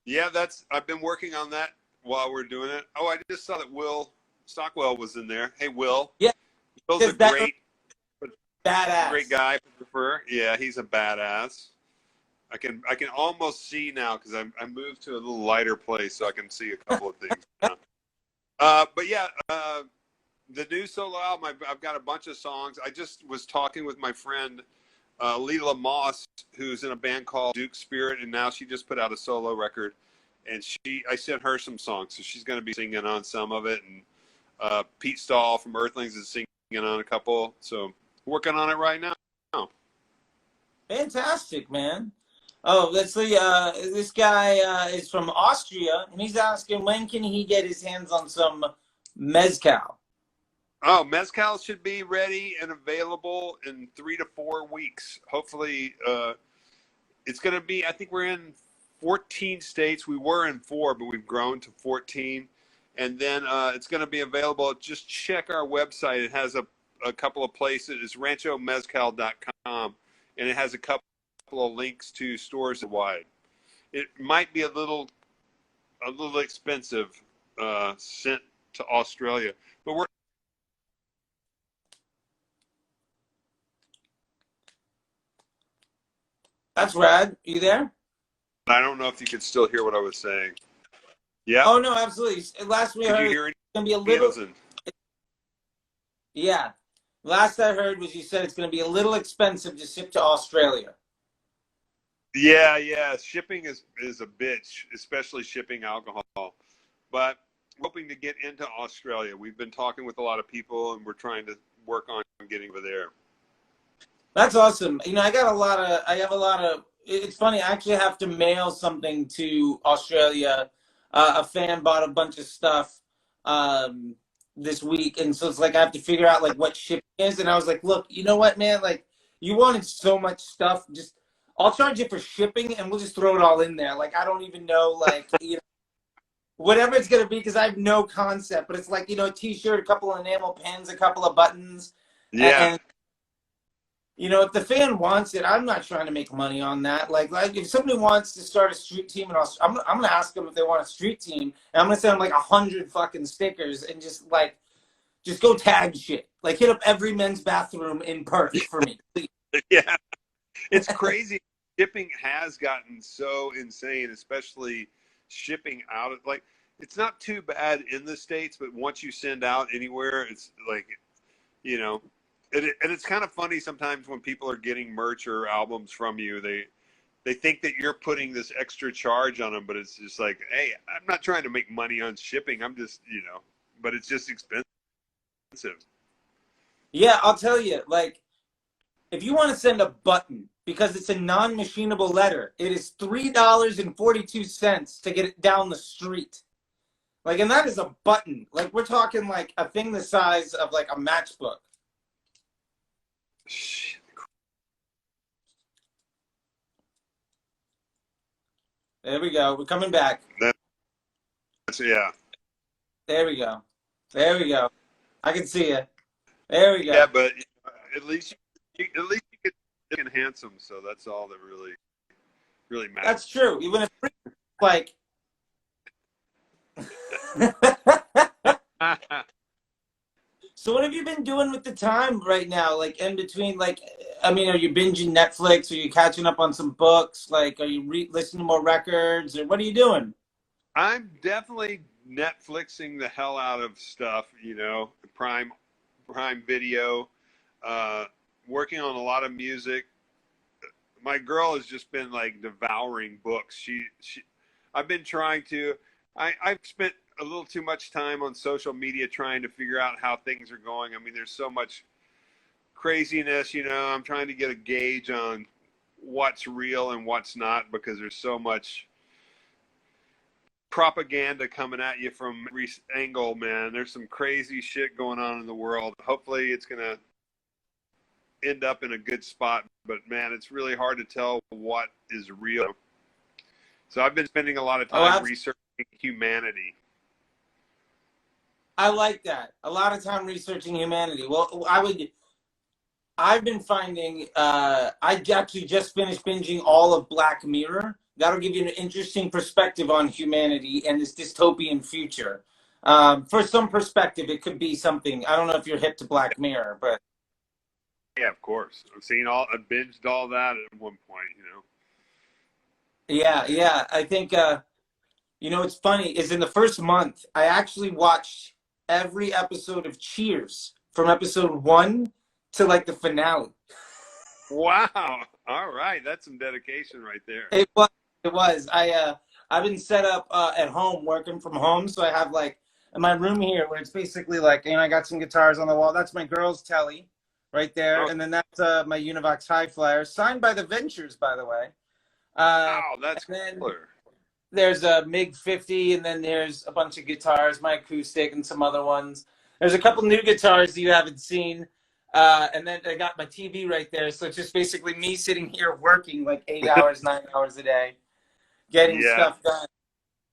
S2: Yeah, I've been working on that while we're doing it. Oh, I just saw that Will Stockwell was in there. Hey, Will.
S1: Yeah,
S2: Will's a great
S1: badass
S2: guy to refer. Yeah, he's a badass. I can almost see now because I moved to a little lighter place, so I can see a couple of things now. But yeah, the new solo album, I've got a bunch of songs. I just was talking with my friend Leela Moss, who's in a band called Duke Spirit, and now she just put out a solo record. And I sent her some songs, so she's going to be singing on some of it. And Pete Stahl from Earthlings is singing on a couple. So working on it right now.
S1: Fantastic, man. Oh, let's see. This guy is from Austria, and he's asking when can he get his hands on some mezcal.
S2: Oh, mezcal should be ready and available in 3 to 4 weeks. Hopefully, it's going to be. I think we're in 14 states. We were in 4, but we've grown to 14. And then it's going to be available. Just check our website. It has a couple of places. It's ranchomezcal.com, and it has a couple of links to stores wide. It might be a little expensive sent to Australia, but we're.
S1: That's rad. You there?
S2: I don't know if you could still hear what I was saying. Yeah.
S1: Oh no, absolutely. Last we heard, it's gonna be a little. Yeah. Last I heard was you said it's gonna be a little expensive to ship to Australia.
S2: Yeah. Shipping is a bitch, especially shipping alcohol. But hoping to get into Australia. We've been talking with a lot of people, and we're trying to work on getting over there.
S1: That's awesome. I have a lot of. It's funny. I actually have to mail something to Australia. A fan bought a bunch of stuff this week, and so it's like I have to figure out like what shipping is. And I was like, look, you know what, man? Like, you wanted so much stuff. Just I'll charge you for shipping, and we'll just throw it all in there. Like, I don't even know, like, whatever it's gonna be, because I have no concept. But it's like, a T-shirt, a couple of enamel pins, a couple of buttons.
S2: Yeah.
S1: And if the fan wants it, I'm not trying to make money on that. Like if somebody wants to start a street team, I'm gonna ask them if they want a street team, and I'm gonna send them like 100 fucking stickers, and just go tag shit. Like, hit up every men's bathroom in Perth for me, please.
S2: Yeah, it's crazy. Shipping has gotten so insane, especially shipping out. Like, it's not too bad in the States, but once you send out anywhere, it's like, and it's kind of funny sometimes when people are getting merch or albums from you, they think that you're putting this extra charge on them, but it's just like, hey, I'm not trying to make money on shipping. I'm just, but it's just expensive.
S1: Yeah, I'll tell you, like, if you want to send a button, because it's a non-machinable letter, it is $3.42 to get it down the street. Like, and that is a button. Like, we're talking like a thing the size of like a matchbook. There we go. We're coming back.
S2: Yeah.
S1: There we go. I can see it. There we go.
S2: Yeah, but at least you can enhance them, so that's all that really matters.
S1: That's true. Even if like. So what have you been doing with the time right now? Like, in between, like, I mean, are you binging Netflix? Are you catching up on some books? Like, are you listening to more records? Or what are you doing?
S2: I'm definitely Netflixing the hell out of stuff, Prime Video, working on a lot of music. My girl has just been like devouring books. I've been trying to, I've spent a little too much time on social media trying to figure out how things are going. I mean, there's so much craziness, I'm trying to get a gauge on what's real and what's not, because there's so much propaganda coming at you from every angle, man. There's some crazy shit going on in the world. Hopefully it's going to end up in a good spot, but man, it's really hard to tell what is real. So I've been spending a lot of time researching humanity.
S1: I like that. A lot of time researching humanity. Well, I've been finding, I actually just finished binging all of Black Mirror. That'll give you an interesting perspective on humanity and this dystopian future. For some perspective, it could be something. I don't know if you're hip to Black Mirror, but
S2: yeah, of course. I binged all that at one point, you know.
S1: yeah. I think, you know, what's funny is in the first month, I actually watched every episode of Cheers from episode 1 to like the finale.
S2: Wow. All right. That's some dedication right there.
S1: It was. I've been set up at home, working from home, so I have like in my room here where it's basically like, you know, I got some guitars on the wall. That's my girl's telly right there, and then that's my Univox High Flyer, signed by the Ventures, by the way.
S2: Wow, that's cool.
S1: There's a MiG 50, and then there's a bunch of guitars, my acoustic, and some other ones. There's a couple new guitars that you haven't seen. And then I got my TV right there. So it's just basically me sitting here working like 8 hours, 9 hours a day, getting stuff done.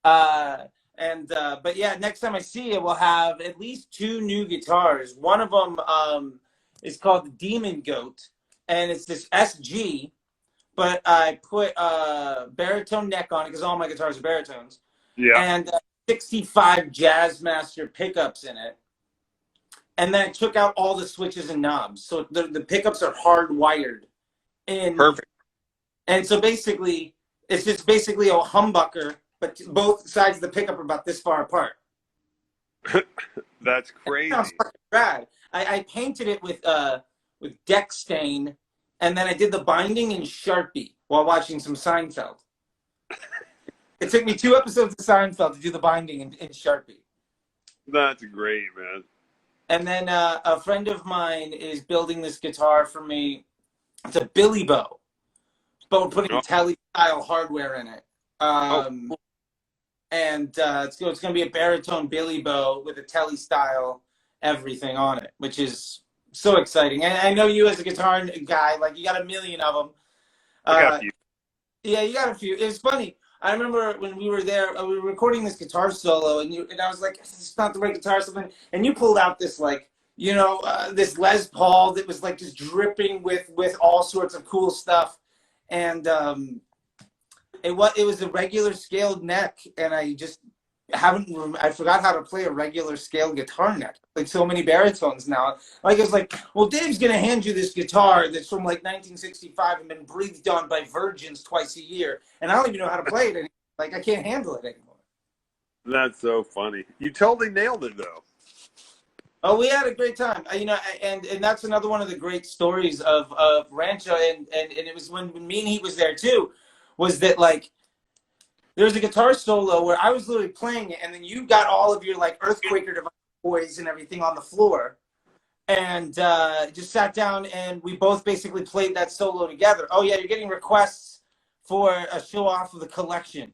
S1: But yeah, next time I see you, we'll have at least 2 new guitars. One of them is called the Demon Goat, and it's this SG, but I put baritone neck on it because all my guitars are baritones.
S2: Yeah.
S1: And 65 Jazzmaster pickups in it. And then I took out all the switches and knobs. So the pickups are hardwired in.
S2: Perfect.
S1: And so basically, it's just basically a humbucker, but both sides of the pickup are about this far apart.
S2: That's crazy.
S1: It sounds fucking rad. I painted it with deck stain, and then I did the binding in Sharpie while watching some Seinfeld. It took me 2 episodes of Seinfeld to do the binding in Sharpie.
S2: That's great, man.
S1: And then a friend of mine is building this guitar for me. It's a Billy Bow, but we're putting Telly-style hardware in it. And it's going to be a baritone Billy Bow with a Telly-style everything on it, which is so exciting. And I know you as a guitar guy, like you got a million of them.
S2: I got a few.
S1: Yeah, you got a few. It's funny. I remember when we were there, we were recording this guitar solo, and I was like, "It's not the right guitar," something. And you pulled out this like, you know, this Les Paul that was like just dripping with all sorts of cool stuff, and it was a regular scaled neck, and I just I forgot how to play a regular scaled guitar neck. Like so many baritones now. Like it's like, well, Dave's gonna hand you this guitar that's from like 1965 and been breathed on by virgins twice a year, and I don't even know how to play it anymore. Like I can't handle it anymore.
S2: That's so funny. You totally nailed it though.
S1: Oh, we had a great time. You know, and that's another one of the great stories of Rancho, and it was when me and he was there too, was that like there was a guitar solo where I was literally playing it, and then you got all of your like Earthquaker boys and everything on the floor, and just sat down, and we both basically played that solo together. Oh yeah, you're getting requests for a show off of the collection.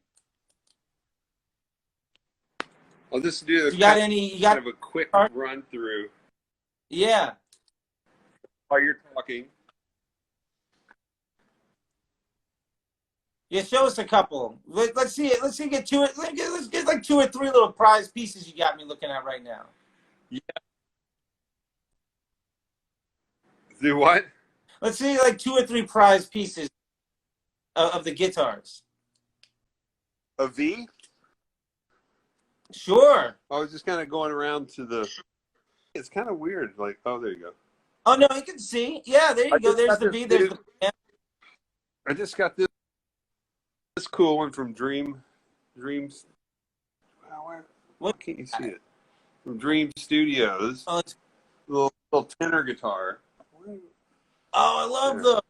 S2: I'll just do
S1: kind
S2: of a quick run through.
S1: Yeah.
S2: While you're talking.
S1: Yeah, show us a couple. Let's see it. Let's see. Get to it. Let's get like 2 or 3 little prize pieces you got me looking at right now.
S2: Yeah. Do what?
S1: Let's see like 2 or 3 prize pieces of the guitars.
S2: A V?
S1: Sure.
S2: I was just kind of going around to the. It's kind of weird. Like, oh, there you go.
S1: Oh no, you can see. Yeah, there you go. There's the V. There's the.
S2: I just got this cool one from Dreams. Why can't you see it? From Dream Studios.
S1: Oh, it's...
S2: little tenor guitar.
S1: Oh, I love the.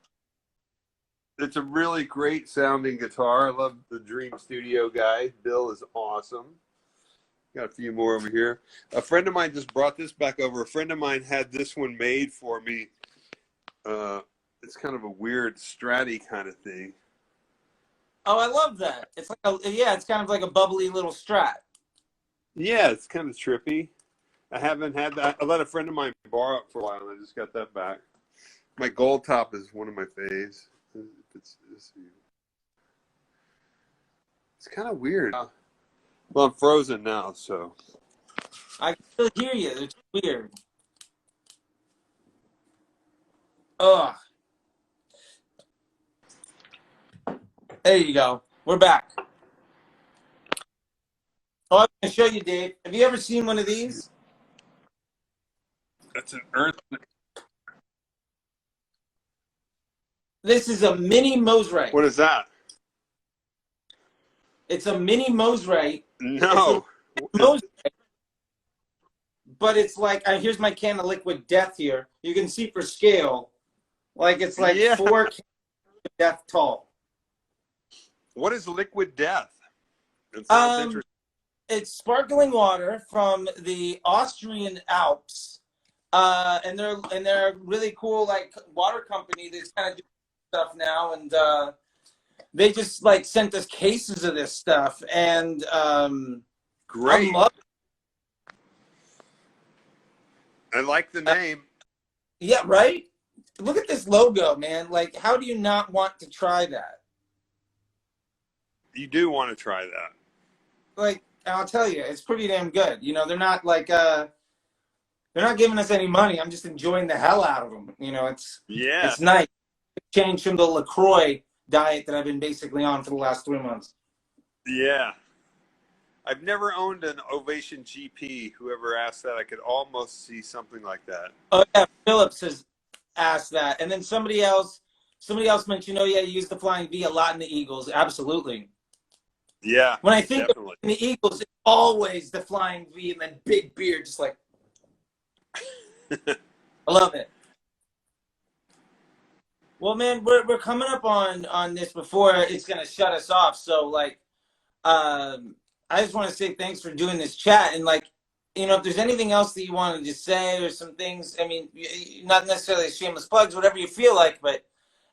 S2: It's a really great sounding guitar. I love the Dream Studio guy. Bill is awesome. Got a few more over here. A friend of mine just brought this back over. A friend of mine had this one made for me. It's kind of a weird Stratty kind of thing.
S1: Oh, I love that. It's like yeah, it's kind of like a bubbly little Strat.
S2: Yeah, it's kind of trippy. I haven't had that. I let a friend of mine borrow it for a while, and I just got that back. My gold top is one of my faves. It's kind of weird. Well, I'm frozen now, so.
S1: I can still hear you. It's weird. Ugh. There you go. We're back. Oh, I'm going to show you, Dave. Have you ever seen one of these?
S2: That's an Earthling.
S1: This is a mini Mosrite.
S2: What is that?
S1: It's a mini Mosrite.
S2: No.
S1: Mosrite, but it's like, here's my can of liquid death here. You can see for scale, like it's like 4 cans of death tall.
S2: What is liquid death? It sounds interesting.
S1: It's sparkling water from the Austrian Alps, and they're a really cool like water company that's kind of doing stuff now, and they just like sent us cases of this stuff, and
S2: great. I like the name.
S1: Yeah, right. Look at this logo, man. Like, how do you not want to try that?
S2: You do want to try that.
S1: Like, I'll tell you, it's pretty damn good. You know, they're not like they're not giving us any money. I'm just enjoying the hell out of them. You know, it's nice. Change from the LaCroix diet that I've been basically on for the last 3 months.
S2: Yeah. I've never owned an Ovation GP. Whoever asked that, I could almost see something like that.
S1: Oh yeah, Phillips has asked that, and then somebody else mentioned, oh yeah, you use the Flying V a lot in the Eagles. Absolutely.
S2: Yeah.
S1: When I think of the Eagles, it's always the Flying V and then big beard, just like. I love it. Well, man, we're coming up on this before it's gonna shut us off. So like, I just want to say thanks for doing this chat, and like, you know, if there's anything else that you wanted to say or some things, I mean, not necessarily shameless plugs, whatever you feel like, but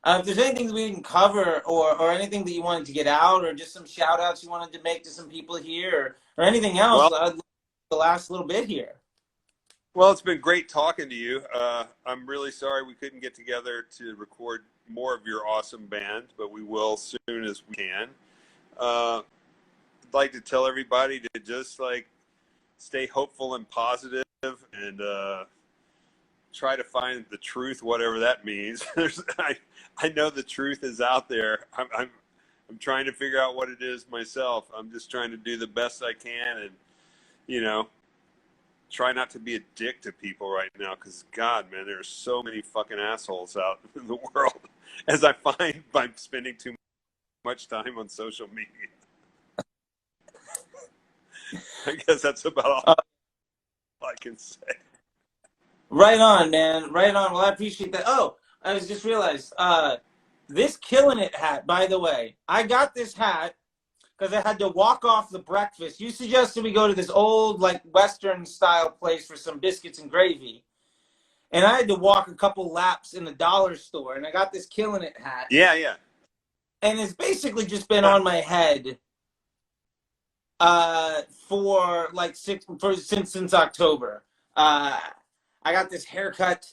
S1: if there's anything that we didn't cover or anything that you wanted to get out or just some shout outs you wanted to make to some people here or anything else, I'd love the last little bit here.
S2: Well, it's been great talking to you. I'm really sorry we couldn't get together to record more of your awesome band, but we will soon as we can. I'd like to tell everybody to just like stay hopeful and positive and try to find the truth, whatever that means. I know the truth is out there. I'm trying to figure out what it is myself. I'm just trying to do the best I can and, you know, try not to be a dick to people right now because, God, man, there are so many fucking assholes out in the world, as I find by spending too much time on social media. I guess that's about all I can say.
S1: Right on, man. Right on. Well, I appreciate that. Oh, I just realized this Killing It hat, by the way. I got this hat because I had to walk off the breakfast. You suggested we go to this old, like, Western-style place for some biscuits and gravy. And I had to walk a couple laps in the dollar store, and I got this Killing It hat.
S2: Yeah, yeah.
S1: And it's basically just been on my head for, like, since October. I got this haircut,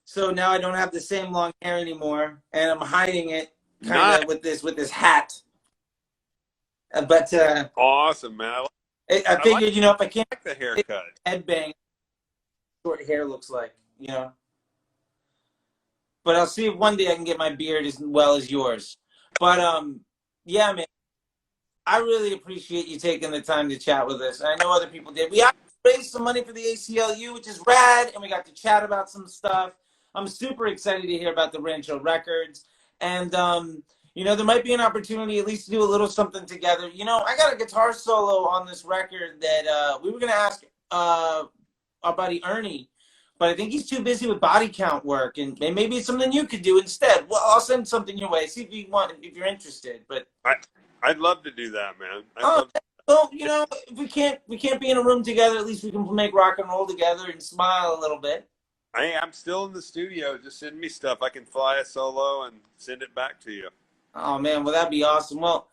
S1: so now I don't have the same long hair anymore, and I'm hiding it kind of with this hat. But
S2: awesome, man.
S1: I figured, you know, if I can't
S2: like the haircut,
S1: headbang, short hair looks like, you know. But I'll see if one day I can get my beard as well as yours. But yeah, man, I really appreciate you taking the time to chat with us. I know other people did. We raised some money for the ACLU, which is rad, and we got to chat about some stuff. I'm super excited to hear about the Rancho Records, and you know, there might be an opportunity at least to do a little something together. You know, I got a guitar solo on this record that we were gonna ask our buddy Ernie, but I think he's too busy with body count work, and maybe it's something you could do instead. Well, I'll send something your way. See if you want, if you're interested. But
S2: I'd love to do that, man.
S1: Well, you know, if we can't be in a room together, at least we can make rock and roll together and smile a little bit.
S2: I'm still in the studio. Just send me stuff. I can fly a solo and send it back to you.
S1: Oh man, well that'd be awesome. Well,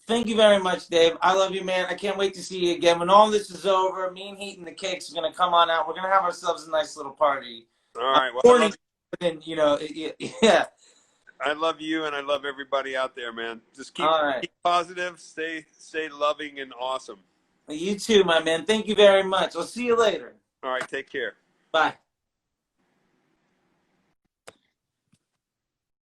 S1: thank you very much, Dave. I love you, man. I can't wait to see you again. When all this is over, me and Heat and the Cakes are gonna come on out. We're gonna have ourselves a nice little party.
S2: All
S1: I'm
S2: right. Well,
S1: warning you, and yeah.
S2: I love you, and I love everybody out there, man. Just
S1: All right.
S2: keep positive, stay loving and awesome.
S1: You too, my man. Thank you very much. I'll see you later.
S2: All right. Take care.
S1: Bye.